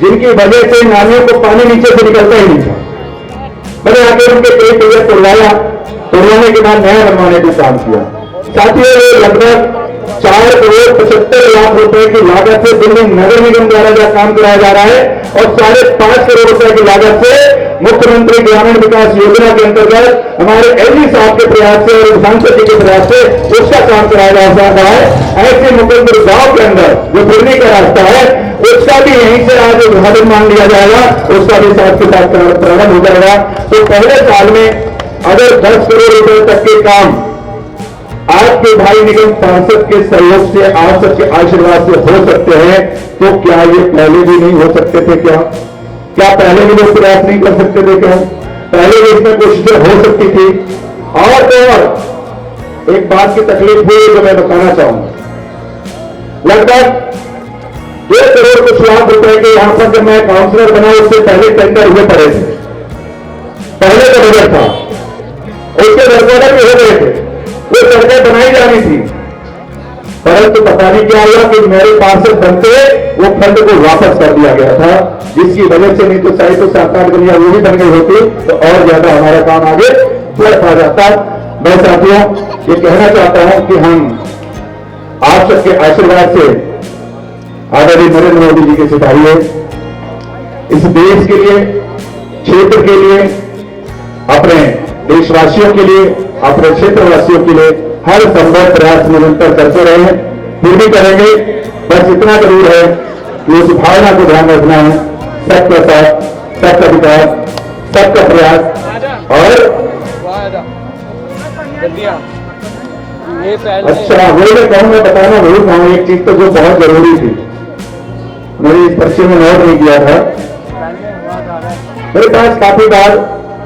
जिनकी वजह से नालियों को पानी नीचे से निकलता ही नहीं था। मैंने आके उनके कई पेड़ तोड़वाया, तोड़वाने के बाद नया बनवाने का काम किया। साथियों, ये लगभग 4 करोड़ 75 लाख रुपए की लागत से दिल्ली नगर निगम द्वारा जो काम कराया जा रहा है और 5.5 करोड़ रुपए की लागत से मुख्यमंत्री ग्रामीण विकास योजना के अंतर्गत हमारे एलजी साहब के प्रयास से और सांसद जी के प्रयास से उसका काम कराया जा रहा है। ऐसे मुकुंदपुर गांव के अंदर जो दिल्ली का रास्ता है उसका भी यहीं से आज उद्घाटन मान लिया जाएगा, उसका भी साथ के साथ प्रारंभ हो जाएगा। तो पहले साल में अगर 10 करोड़ रुपए तक के काम आपके भाई निगम सांसद के सहयोग से, आप सबके आशीर्वाद से हो सकते हैं, तो क्या ये पहले भी नहीं हो सकते थे? क्या पहले भी लोग प्रयास नहीं कर सकते थे? क्या पहले भी इसमें कोशिशें हो सकती थी? और तो और एक बात की तकलीफ हुई जो मैं बताना चाहूंगा, लगभग 2 करोड़ कुछ लाख रुपए के यहां पर जब मैं काउंसलर बना उससे पहले टेंडर हुए पड़े थे, पहले का बजट था, उसके वर्कऑर्डर भी हो गए थे, वो सड़कें बनाई जानी थी, परंतु पता नहीं क्या हुआ कि मेरे पास से बनते वो फंड को वापस कर दिया गया था, जिसकी वजह से नहीं तो शायद तो 7-8 गलियां वो भी बन गई होती तो और ज्यादा हमारा काम आगे बढ़ पा जाता। मैं साथियों ये कहना चाहता हूं कि हम आप सबके आशीर्वाद से आदरणीय नरेंद्र मोदी जी के सिपाही है, इस देश के लिए, क्षेत्र के लिए, अपने देशवासियों के लिए, अपने क्षेत्रवासियों के लिए हर संभव प्रयास निरंतर करते रहे, फिर भी करेंगे। बस इतना जरूर है कि उस भावना को ध्यान रखना है, सबका साथ, सबका विकास, सबका प्रयास। और अच्छा वही मैं कहूंगा, बताना भूल पाऊँ एक चीज तो जो बहुत जरूरी थी, मेरी इस पर्चे में नोट नहीं किया था। मेरे पास काफी बार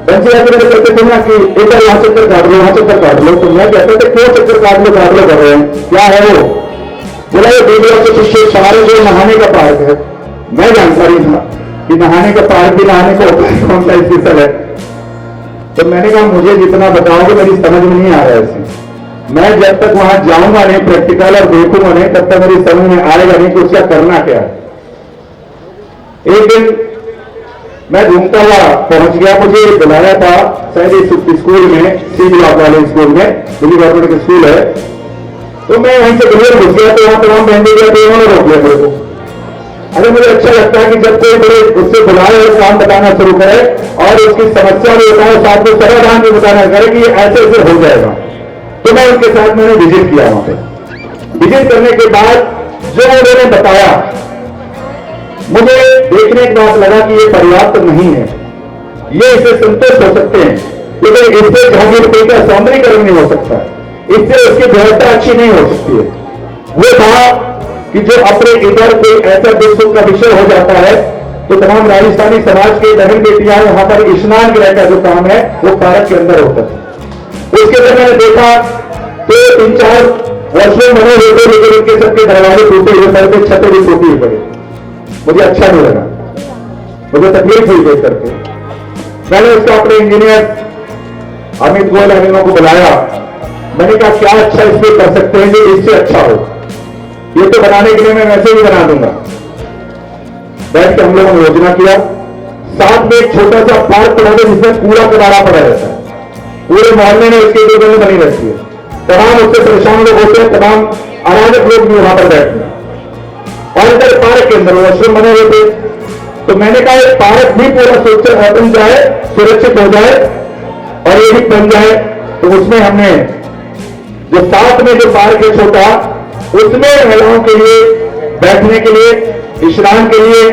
पंचायत में कहते थे ना कि एक बार यहाँ चक्कर काट लो, वहां चक्कर काट लो, तो मैं कहते थे क्यों चक्कर काट लो कर रहे हैं, क्या है वो? बोला ये बेटियों के पीछे सारे जो नहाने का पार्क है, मैं जानता नहीं था कि नहाने का पार्क भी नहाने का होता है, कौन सा स्पेशल है। तो मैंने कहा मुझे जितना बताओगे मेरी समझ में नहीं आ रहा है इसमें, मैं जब तक वहां जाऊंगा नहीं प्रैक्टिकल और देखूंगा नहीं तब तक मेरी समझ में आएगा नहीं कि उसका करना क्या है। एक दिन मैं घूमता हुआ पहुंच गया, मुझे बुलाया था शायद इस स्कूल में, सी ब्लॉक वाले स्कूल में, दिल्ली गवर्नमेंट का स्कूल है। तो मैं वहीं से बाहर घुस गया तो वहां तमाम बहने गया तो उन्होंने रोक लिया मेरे को। अगर मुझे अच्छा लगता है कि जब कोई बड़े उससे बुलाए और काम बताना शुरू करे और उसकी समस्या भी बताए, साथ में समाधान भी बताना करे कि ये ऐसे ऐसे हो जाएगा, तो मैं उनके साथ मैंने विजिट किया। वहां पे विजिट करने के बाद जो उन्होंने बताया मुझे देखने के बाद लगा कि ये पर्याप्त नहीं है, ये इससे संतुष्ट हो सकते हैं लेकिन इससे जागीरपुर का सौंदर्यीकरण नहीं हो सकता, इससे उसकी व्यवस्था अच्छी नहीं हो सकती है। वो था कि जो अपने इधर कोई ऐसा दुख सुख का विषय हो जाता है तो तमाम राजस्थानी समाज के बहन बेटियां वहां पर स्नान गृह का जो काम है वो पार्क के अंदर होता है। उसके अंदर मैंने देखा तो 3-4 वर्षों बने हुए थे लेकिन उनके सबके दरवाजे टूटे हुए पड़े थे, छतें भी टूटी हुई पड़ी। मुझे अच्छा नहीं लगा, मुझे तकलीफ हुई देख करके। मैंने उसको अपने इंजीनियर अमित गोयल अनिलों को बुलाया, मैंने कहा क्या अच्छा इसमें कर सकते हैं जो इससे अच्छा हो, ये तो बनाने के लिए मैं वैसे ही बना दूंगा। बैठ के हम लोगों ने योजना किया, साथ में एक छोटा सा पार्क बना दे जिसमें कूड़ा कबाड़ा पड़ा रहता है, पूरे मोहल्ले में उसकी दुकानें बनी रहती है, तमाम उससे परेशान लोग होते हैं, तमाम अराजक लोग भी वहां पर बैठते हैं। और इधर पार्क के अंदर वॉशरूम बने हुए थे, तो मैंने कहा एक पार्क भी पूरा बन जाए, सुरक्षित हो जाए और ये भी बन जाए। तो उसमें हमने जो साथ में जो पार्क है छोटा, उसमें महिलाओं के लिए बैठने के लिए, स्नान के लिए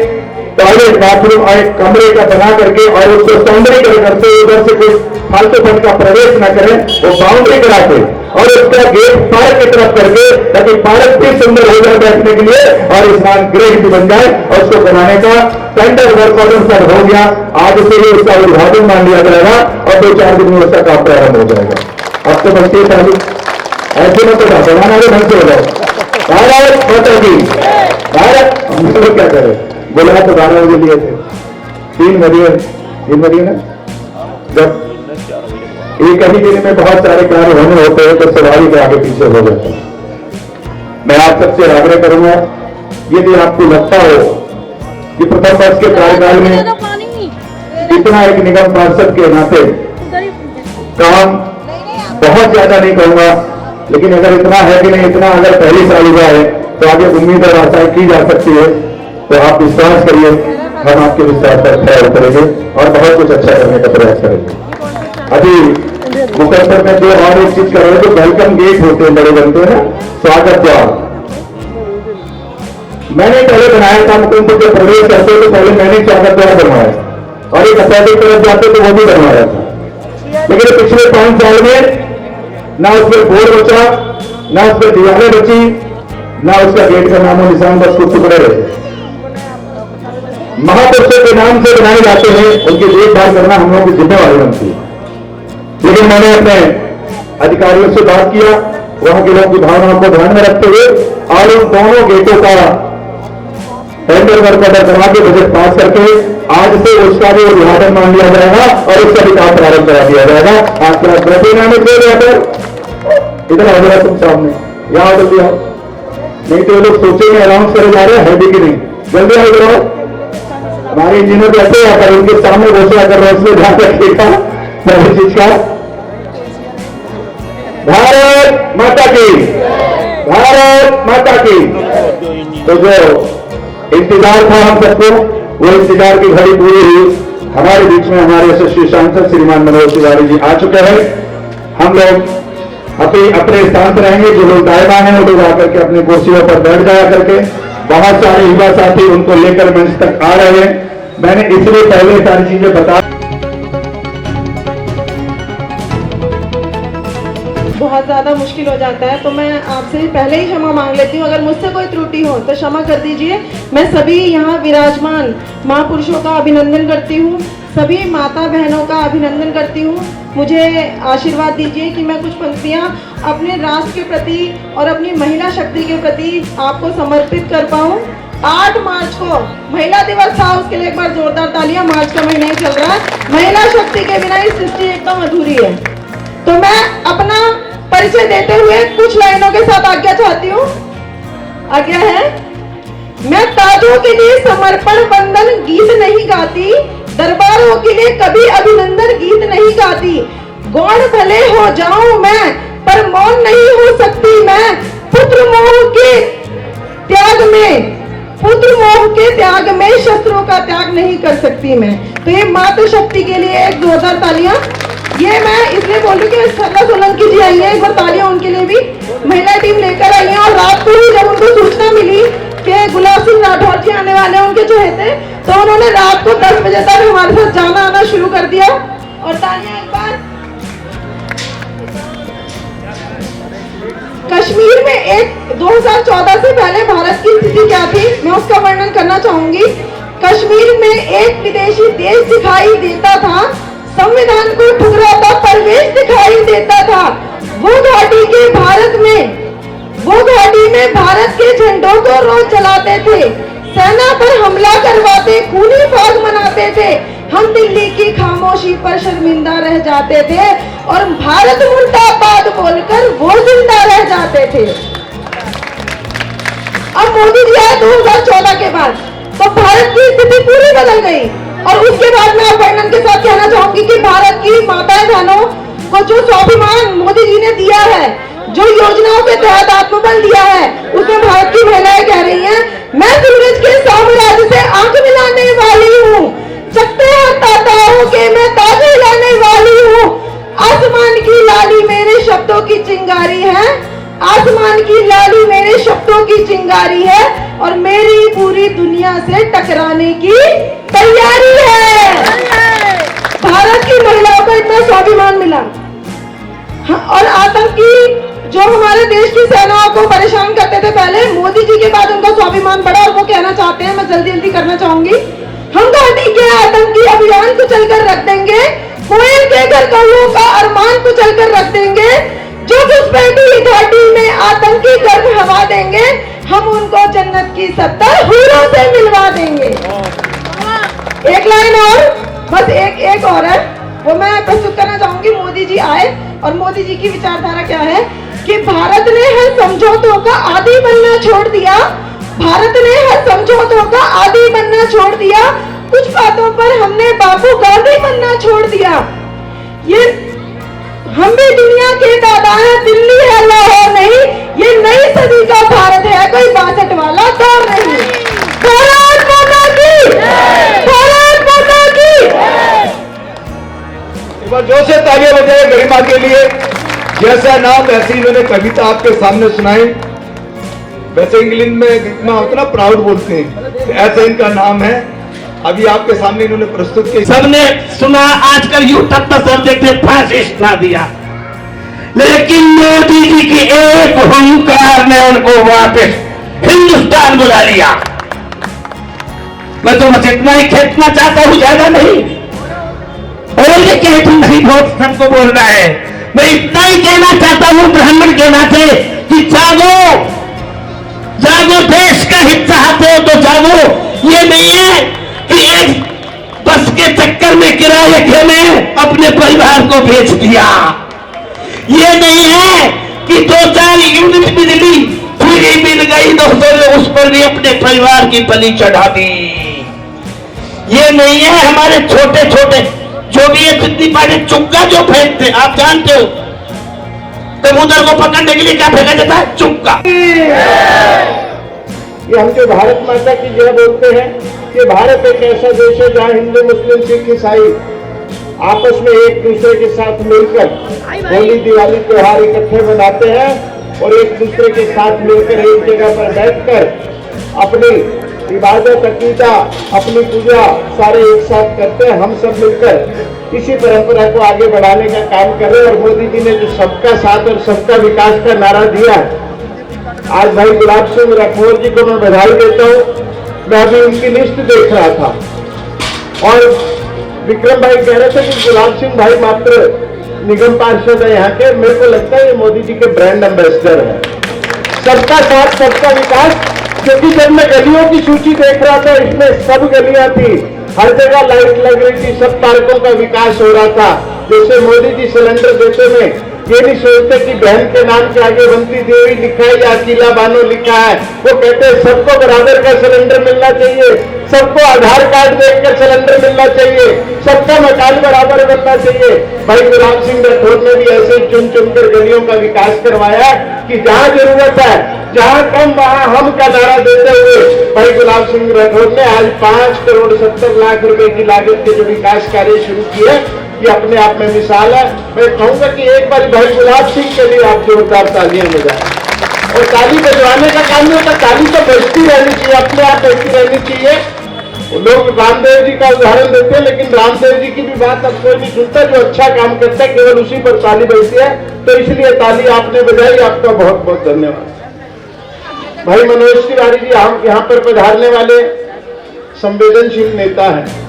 टॉयलेट बाथरूम और एक कमरे का बना करके और उसको सौंदर्यीकरण करते उधर से कोई फालतू फंड का प्रवेश न करें, वो बाउंड्री कराते और उसका गेट पार्क की तरफ करके ताकि पार्क भी सुंदर हो जाए बैठने के लिए और स्नान गृह भी बन जाए। और उसको बनाने का टेंडर वर्क ऑर्डर सर हो गया, आज से ही उसका उद्घाटन मान लिया जाएगा और 2-4 दिन में उसका काम प्रारंभ हो जाएगा। अब तो बनती है चालू, ऐसे में तो बनाना भी ढंग से हो जाए। भारत माता की, भारत। हम लोग क्या करें, बोला तो 12 बजे लिए थे, 3 बजे ना, जब एक ही दिन में बहुत सारे कार्य होने होते हैं तो स्वाभाविक आगे पीछे हो जाता है। मैं आप सबसे आग्रह करूंगा, यदि आपको लगता हो कि प्रथम वर्ष के कार्यकाल में इतना एक निगम पार्षद के नाते काम बहुत ज्यादा नहीं कहूंगा, लेकिन अगर इतना है कि नहीं, इतना अगर पहली साल हुआ है तो आगे उम्मीद और आशाएं की जा सकती है। तो आप विश्वास करिए, हम आपके विश्वास पर खरा उतरेंगे और बहुत कुछ अच्छा करने का प्रयास करेंगे। अभी मुकद्दर में जो और एक चीज कर रहे हैं, जो वेलकम गेट होते हैं, बड़े बनते हैं ना, स्वागत द्वार, मैंने पहले बनाया था। मुकुंदपुर जब प्रवेश करते तो पहले मैंने स्वागत द्वार बनवाया और एक असाइड तरफ जाते तो वो भी बनवाया था, लेकिन पिछले 5 साल में ना उसमें बोर्ड बचा, ना उसमें दीवारें बची, ना उसका गेट का नामो निशान, बस कुछ टुकड़े रहे। महापुरुषों के नाम से बनाए जाते हैं, उनकी देखभाल करना हम लोगों की जिम्मेवारी बनती है। लेकिन मैंने अपने अधिकारियों से बात किया, वहां के लोगों की भावनाओं को ध्यान में रखते हुए और उन दोनों गेटों का टेंडर वर्क ऑर्डर करवा के बजट पास करके आज से उसका भी उद्घाटन मान लिया जाएगा और उसका भी काम प्रारंभ करा दिया जाएगा। आपका प्रतिनामित इधर आ जाएगा तुम सामने, यहाँ जल्दी आओ, नहीं तो लोग सोचेंगे अनाउंस करे जा रहे हैं भी कि नहीं, जल्दी आओ करो। हमारे इंजीनियर भी ऐसे आता है, उनके सामने घोषणा कर रहे हैं, उसमें ध्यान रखिएगा पहली चीज का। भारत माता की, भारत माता की। तो जो इंतजार था हम सबको, वो इंतजार की घड़ी पूरी हुई। हमारे बीच में हमारे यशस्वी सांसद श्रीमान मनोज तिवारी जी आ चुके हैं। हम लोग अपने स्थान पर रहेंगे, जो लोग दाएं बाएं हैं वो लोग आकर के अपनी कुर्सियों पर बैठ जाया करके। बहुत सारे युवा साथी उनको लेकर मंच तक आ रहे हैं। मैंने इसलिए पहले सारी चीजें बता, बहुत ज़्यादा मुश्किल हो जाता है, तो मैं आपसे पहले ही क्षमा मांग लेती हूँ। अगर मुझसे कोई त्रुटि हो तो क्षमा कर दीजिए। मैं सभी यहाँ विराजमान महापुरुषों का अभिनंदन करती हूँ, सभी माता बहनों का अभिनंदन करती हूँ। मुझे आशीर्वाद दीजिए कि मैं कुछ पंक्तियाँ अपने राष्ट्र के प्रति और अपनी महिला शक्ति के प्रति आपको समर्पित कर पाऊँ। 8 मार्च को महिला दिवस था, उसके लिए एक बार जोरदार तालियां। मार्च का महीना ही चल रहा है। महिला शक्ति के बिना ये सृष्टि एकदम अधूरी है। तो मैं अपना परिचय देते हुए कुछ लाइनों के साथ आज्ञा चाहती हूँ। आज्ञा है, मैं ताजों के लिए समर्पण वंदन गीत नहीं गाती, दरबारों के लिए कभी अभिनंदन गीत नहीं गाती। गौण भले हो जाऊं मैं, पर मौन नहीं हो सकती मैं। पुत्र मोह के त्याग में, पुत्र मोह के त्याग में शस्त्रों का त्याग नहीं कर सकती मैं। तो ये मातृ शक्ति के लिए एक जोरदार तालियां। ये मैं इसलिए बोल रही हूँ कि सरला सोलंकी जी आई है, एक बार तालियां उनके लिए भी। महिला टीम लेकर आई है और रात को ही जब उनको सूचना मिली कि गुलाब सिंह राठौर जी आने वाले हैं उनके चहेते, तो उन्होंने रात को 10 बजे तक हमारे साथ जाना आना शुरू कर दिया। और तालियां एक बार। कश्मीर में एक 2014 से पहले भारत की स्थिति क्या थी, मैं उसका वर्णन करना चाहूंगी। कश्मीर में एक विदेशी देश दिखाई देता था, संविधान को ठुकराता परवेश दिखाई देता था। वो घाटी में भारत के झंडों को रोज जलाते थे, सेना पर हमला करवाते, खूनी फाग मनाते थे। हम दिल्ली की खामोशी पर शर्मिंदा रह जाते थे और भारत मुर्दाबाद बोलकर वो जिंदा रह जाते थे। अब मोदी जी आए 2014 के बाद, तो भारत की स्थिति पूरी बदल गई। और उसके बाद मैं वर्णन के साथ कहना चाहूंगी कि भारत की माताएं बहनों को जो स्वाभिमान मोदी जी ने दिया है, जो योजनाओं के तहत आत्मबल दिया है, उसमें भारत की महिलाएं कह रही हैं, मैं सूरज के साम्राज्य से आंख मिलाने वाली हूँ, चकते ताताओं के मैं ताजे लाने वाली हूँ। आसमान की लाली मेरे शब्दों की चिंगारी है, आसमान की लाली मेरे शब्दों की चिंगारी है, और मेरी पूरी दुनिया से टकराने की तैयारी है। भारत की महिलाओं को इतना स्वाभिमान मिला। और आतंकी जो हमारे देश की सेनाओं को परेशान करते थे पहले, मोदी जी के बाद उनका स्वाभिमान बढ़ा। और वो कहना चाहते हैं, मैं जल्दी जल्दी करना चाहूंगी, हम घाटी के आतंकी अभियान को चलकर रख देंगे, कोयल के घर कौओं का अरमान को चलकर रख देंगे, जो घुसपैठी घाटी में आतंकी गर्भ हवा देंगे, हम उनको जन्नत की 70 हूरों से मिलवा देंगे। एक लाइन और, बस एक और है, वो मैं प्रस्तुत करना चाहूंगी। मोदी जी आए और मोदी जी की विचारधारा क्या है कि भारत ने हर समझौतों का आदी बनना छोड़ दिया, भारत ने हर समझौतों का आदी बनना छोड़ दिया, कुछ बातों पर हमने बापू गांधी बनना छोड़ दिया। ये हम भी दुनिया के दादा हैं, दिल्ली है लाहौर नहीं, ये नई सदी का भारत है, कोई 62 वाला दौर नहीं। भारत माता की, भारत माता की। एक बार जोर से तालियां बजाए गरिमा के लिए। जैसा नाम वैसे इन्होंने कविता आपके सामने सुनाई। वैसे इंग्लैंड में इतना उतना प्राउड बोलते हैं, ऐसा इनका नाम है। अभी आपके सामने इन्होंने प्रस्तुत किया। सबने सुना आजकल यूट्यूब पर सब देखते फासिस्ट ना दिया, लेकिन मोदी जी की एक हुंकार ने उनको वापस हिंदुस्तान बुला लिया। मैं तो बस इतना ही खेतना चाहता हूं, ज्यादा नहीं। और ये कहती नहीं, बहुत सबको बोलना है। मैं इतना ही कहना चाहता हूं ब्राह्मण के नाते कि जागो, जागो, देश का हित चाहते हो तो जागो। ये नहीं है कि एक बस के चक्कर में किराए के में अपने परिवार को बेच दिया। ये नहीं है कि 2-4 यूनिट बिजली फ्री मिल गई, दोस्तों ने उस पर भी अपने परिवार की बलि चढ़ा दी। ये नहीं है हमारे छोटे छोटे जो भी है, जितनी पहले चुक्का जो फेंकते आप जानते हो, कबूतर को पकड़ने के लिए क्या फेंका जाता है? चुक्का। ये हम जो भारत माता की जय बोलते हैं, कि भारत एक ऐसा देश है जहाँ हिंदू मुस्लिम सिख ईसाई आपस में एक दूसरे के साथ मिलकर होली दिवाली त्योहार इकट्ठे मनाते हैं और एक दूसरे के साथ मिलकर एक जगह पर बैठकर अपनी इबादत अकीदा अपनी पूजा सारे एक साथ करते हैं। हम सब मिलकर इसी परंपरा को आगे बढ़ाने का काम कर रहे हैं। और मोदी जी ने जो सबका साथ और सबका विकास का नारा दिया है, आज भाई गुलाब सिंह राठौर जी को मैं बधाई देता हूँ। मैं अभी उनकी लिस्ट देख रहा था और विक्रम भाई कह रहे थे कि गुलाब सिंह भाई मात्र निगम पार्षद है यहाँ के। मेरे को लगता है ये मोदी जी के ब्रांड एम्बेसडर है। सबका साथ सबका विकास क्योंकि जब मैं गलियों की सूची देख रहा था, इसमें सब गलियां थी, हर जगह लाइट लग रही थी, सब पार्कों का विकास हो रहा था। जैसे मोदी जी सिलेंडर देते में ये नहीं सोचते कि बहन के नाम के आगे बंती देवी लिखा है या अकेला बानो लिखा है। वो कहते हैं सबको बराबर का सिलेंडर मिलना चाहिए, सबको आधार कार्ड देखकर सिलेंडर मिलना चाहिए, सबका मकान बराबर बनना चाहिए। भाई गुलाब सिंह राठौर ने भी ऐसे चुन चुनकर गलियों का विकास करवाया कि जहां जरूरत है, जहां कम वहां हम का नारा देते हुए भाई गुलाब सिंह राठौर ने आज 5 करोड़ 70 लाख रुपए की लागत के जो विकास कार्य शुरू किए, ये अपने आप में मिसाल है। मैं कहूंगा कि एक बार भाई गुलाब सिंह के लिए आप जोरदार तालियां बजाएं। और ताली बजवाने का काम नहीं होता, ताली तो बजती रहनी चाहिए, अपने आप बजती रहनी चाहिए। लोग रामदेव जी का उदाहरण देते हैं, लेकिन रामदेव जी की भी बात अब कोई नहीं सुनता। जो अच्छा काम करता है केवल उसी पर ताली बजती है, तो इसलिए ताली आपने बजाई, आपका बहुत बहुत धन्यवाद। भाई मनोज तिवारी जी यहाँ पर पधारने वाले संवेदनशील नेता हैं।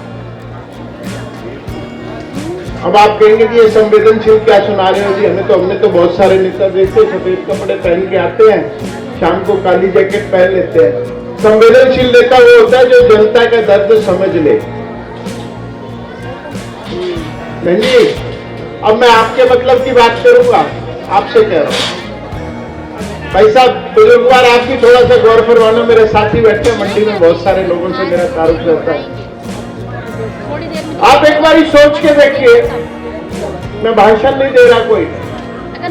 अब आप कहेंगे कि ये संवेदनशील क्या सुना रहे हो जी, हमने तो बहुत सारे नेता देखते, सफेद कपड़े पहन के आते हैं, शाम को काली जैकेट पहन लेते हैं। संवेदनशील नेता वो होता है जो जनता का दर्द समझ ले। नहीं जी, अब मैं आपके मतलब की बात करूंगा, आपसे कह रहा हूं। भाई साहब बुजुर्गवार, आप भी थोड़ा सा गौर फरमाना। मेरे साथी बैठे हैं मंडी में, बहुत सारे लोगों से मेरा तारुफ रहता है। आप एक बार सोच के देखिए, मैं भाषण नहीं दे रहा कोई,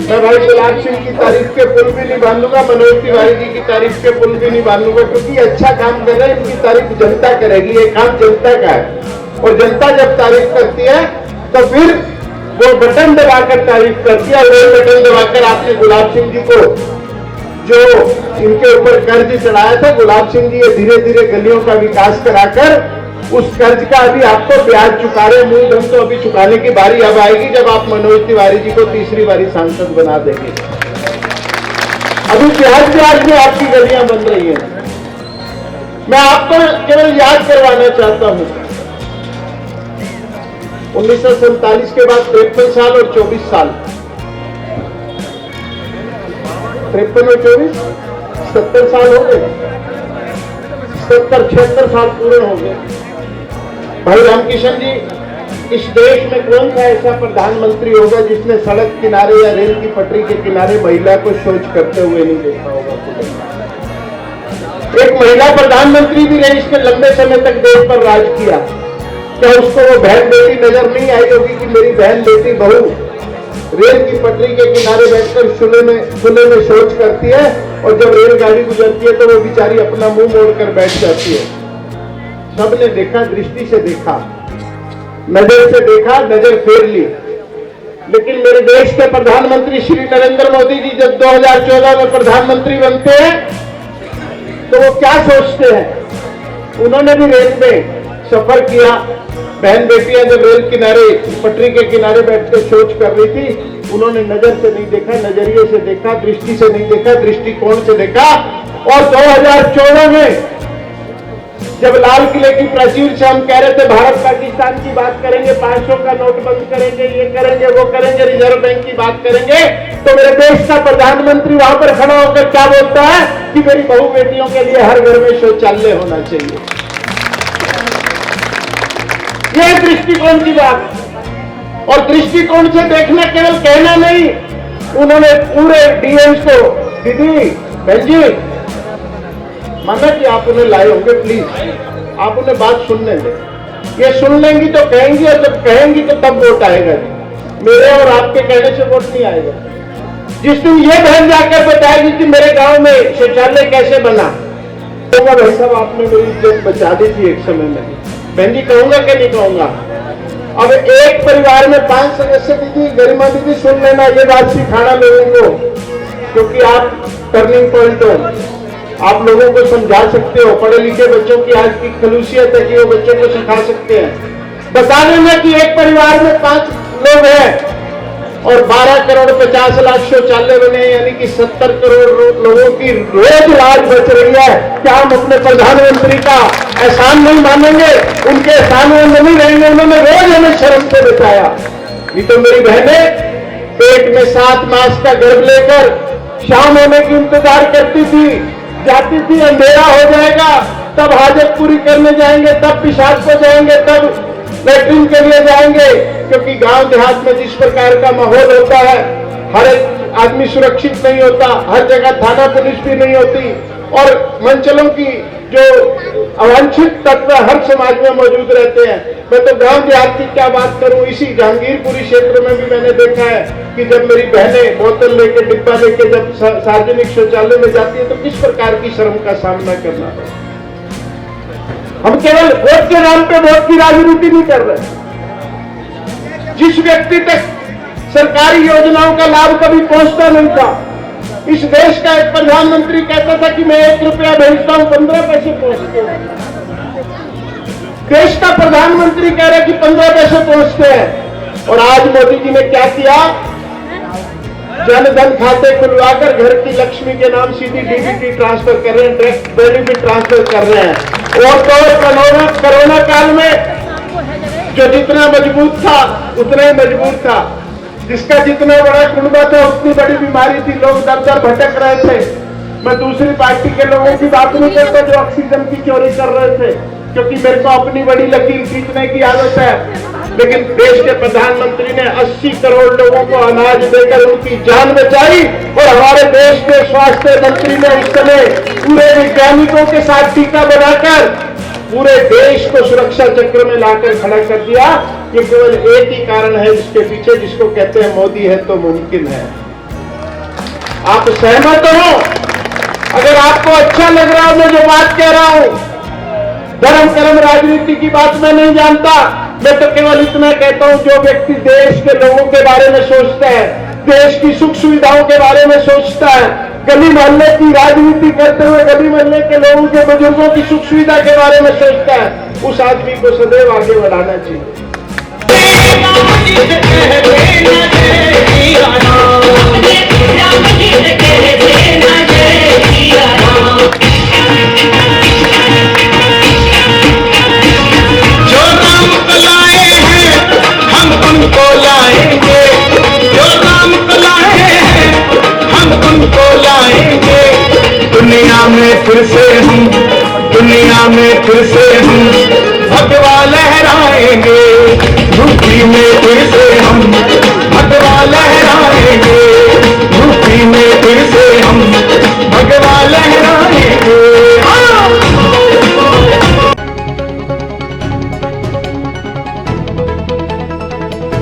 मैं भाई गुलाब सिंह की तारीफ के पुल भी नहीं बांधूंगा, मनोज तिवारी जी की तारीफ के पुल भी नहीं बांधूंगा, क्योंकि अच्छा काम कर रहे हैं, इनकी तारीफ जनता करेगी। ये काम जनता का है, और जनता जब तारीफ करती है तो फिर वो बटन दबाकर तारीफ करती है। और वो बटन दबाकर आपने गुलाब सिंह जी को जो इनके ऊपर कर्ज चढ़ाया था, गुलाब सिंह जी ये धीरे धीरे गलियों का विकास कराकर उस कर्ज का अभी आपको ब्याज चुका रहे, मूलधन तो अभी चुकाने की बारी अब आएगी जब आप मनोज तिवारी जी को तीसरी बारी सांसद बना देंगे। अभी ब्याज में आपकी गलियां बन रही हैं। मैं आपको केवल याद करवाना चाहता हूं, 1947 के बाद 53 साल और 24 साल, 53 और 24 70 साल हो गए, 76 साल पूर्ण हो गए। भाई रामकिशन जी, इस देश में कौन सा ऐसा प्रधानमंत्री होगा जिसने सड़क किनारे या रेल की पटरी के किनारे महिला को शौच करते हुए नहीं देखा होगा? एक महिला प्रधानमंत्री भी रही, इसने लंबे समय तक देश पर राज किया। क्या उसको वो बहन बेटी नजर नहीं आई होगी कि मेरी बहन बेटी बहू रेल की पटरी के किनारे बैठकर चूल्हे में शौच करती है, और जब रेलगाड़ी गुजरती है तो वो बेचारी अपना मुंह मोड़कर बैठ जाती है। सबने देखा, दृष्टि से देखा, नजर से देखा, नजर फेर ली। लेकिन मेरे देश के प्रधानमंत्री श्री नरेंद्र मोदी जी जब 2014 में प्रधानमंत्री बनते हैं तो वो क्या सोचते हैं? उन्होंने भी रेल में सफर किया। बहन बेटियां जब रेल किनारे पटरी के किनारे बैठकर शौच कर रही थी, उन्होंने नजर से नहीं देखा, नजरिए से देखा, दृष्टि से नहीं देखा, दृष्टिकोण से देखा। और 2014 में जब लाल किले की प्राचीर से हम कह रहे थे भारत पाकिस्तान की बात करेंगे, 500 का नोट बंद करेंगे, ये करेंगे, वो करेंगे, रिजर्व बैंक की बात करेंगे, तो मेरे देश का प्रधानमंत्री वहां पर खड़ा होकर क्या बोलता है कि मेरी बहू बेटियों के लिए हर घर में शौचालय होना चाहिए। यह दृष्टिकोण की बात। और दृष्टिकोण से देखना केवल कहना नहीं, उन्होंने पूरे डीएम्स को, दीदी बहन जी, माना कि आप उन्हें लाए होंगे, प्लीज आप उन्हें बात सुनने दें। ये सुन लेंगी तो कहेंगी, और जब कहेंगी तो तब वोट आएगा। मेरे और आपके कहने से वोट नहीं आएगा। जिस दिन ये बहन जाकर बताएगी कि मेरे गांव में शौचालय कैसे बना, तो भाई साहब आपने मेरी इज्जत बचा दी थी एक समय में। बहन जी कहूंगा कि नहीं कहूंगा? अब एक परिवार में 5 सदस्य, दीदी गरिमा दीदी सुन लेना, ये बात सिखाना लोगों को, क्योंकि आप टर्निंग पॉइंट हो, आप लोगों को समझा सकते हो। पढ़े लिखे बच्चों की आज की खलूसियत है कि वो बच्चों को सिखा सकते हैं। बता देना कि एक परिवार में 5 लोग हैं और 12 करोड़ 50 लाख शौचालय बने, यानी कि 70 करोड़ लोगों की रोज लाज बच रही है। क्या हम अपने प्रधानमंत्री का एहसान नहीं मानेंगे? उनके एहसान में नहीं रहेंगे, उन्होंने रोज हमें शर्म से बचाया। नहीं तो मेरी बहनें पेट में 7 मास का गर्भ लेकर शाम होने की इंतजार करती थी, जाती थी अंधेरा हो जाएगा, तब हाजत पूरी करने जाएंगे, तब पेशाब को जाएंगे, तब लैट्रिन के लिए जाएंगे। क्योंकि गांव देहात में जिस प्रकार का माहौल होता है, हर एक आदमी सुरक्षित नहीं होता, हर जगह थाना पुलिस भी नहीं होती, और मंचलों की जो अवांछित तत्व हर समाज में मौजूद रहते हैं। मैं तो गांव देहात की क्या बात करूं, इसी जहांगीरपुरी क्षेत्र में भी मैंने देखा है कि जब मेरी बहनें बोतल लेके, डिब्बा लेके जब सार्वजनिक शौचालय में जाती है तो किस प्रकार की शर्म का सामना करना है। हम केवल वोट के नाम पे वोट की राजनीति नहीं कर रहे। जिस व्यक्ति तक सरकारी योजनाओं का लाभ कभी पहुंचता नहीं था, इस देश का एक प्रधानमंत्री कहता था कि मैं 1 रुपया भेजता हूं, 15 पैसे पहुंचते हैं। देश का प्रधानमंत्री कह रहे कि 15 पैसे पहुंचते हैं। और आज मोदी जी ने क्या किया, जनधन खाते खुलवाकर घर की लक्ष्मी के नाम सीधी डीबीटी ट्रांसफर कर रहे हैं, डायरेक्ट बेनिफिट ट्रांसफर कर रहे हैं। और तो कोरोना काल में जो जितना मजबूत था उतना ही मजबूत था, जिसका जितना बड़ा कुंबा था उतनी बड़ी बीमारी थी, लोग दर दर भटक रहे थे। मैं दूसरी पार्टी के लोगों की बात नहीं करता जो ऑक्सीजन की चोरी कर रहे थे, क्योंकि मेरे को अपनी बड़ी लकीर खींचने की आदत है। लेकिन देश के प्रधानमंत्री ने 80 करोड़ लोगों को अनाज देकर उनकी जान बचाई, और हमारे देश के स्वास्थ्य मंत्री ने उस समय पूरे वैज्ञानिकों के साथ टीका बनाकर पूरे देश को सुरक्षा चक्र में लाकर खड़ा कर दिया। ये केवल एक ही कारण है जिसके पीछे, जिसको कहते हैं मोदी है तो मुमकिन है। आप सहमत हो? अगर आपको अच्छा लग रहा हो मैं जो बात कह रहा हूं, धर्म कर्म राजनीति की बात मैं नहीं जानता, मैं तो केवल इतना कहता हूं जो व्यक्ति देश के लोगों के बारे में सोचता है, देश की सुख सुविधाओं के बारे में सोचता है, गली मोहल्ले की राजनीति करते हुए गली मोहल्ले के लोगों के बुजुर्गों की सुख सुविधा के बारे में सोचता है, उस आदमी को सदैव आगे बढ़ाना चाहिए। जो राम को लाए हैं हम उनको लाएंगे, जो राम को लाए हैं हम उनको लाएंगे। दुनिया में फिर से हम, दुनिया में फिर से हम भगवा लहराएंगे, धरती में फिर से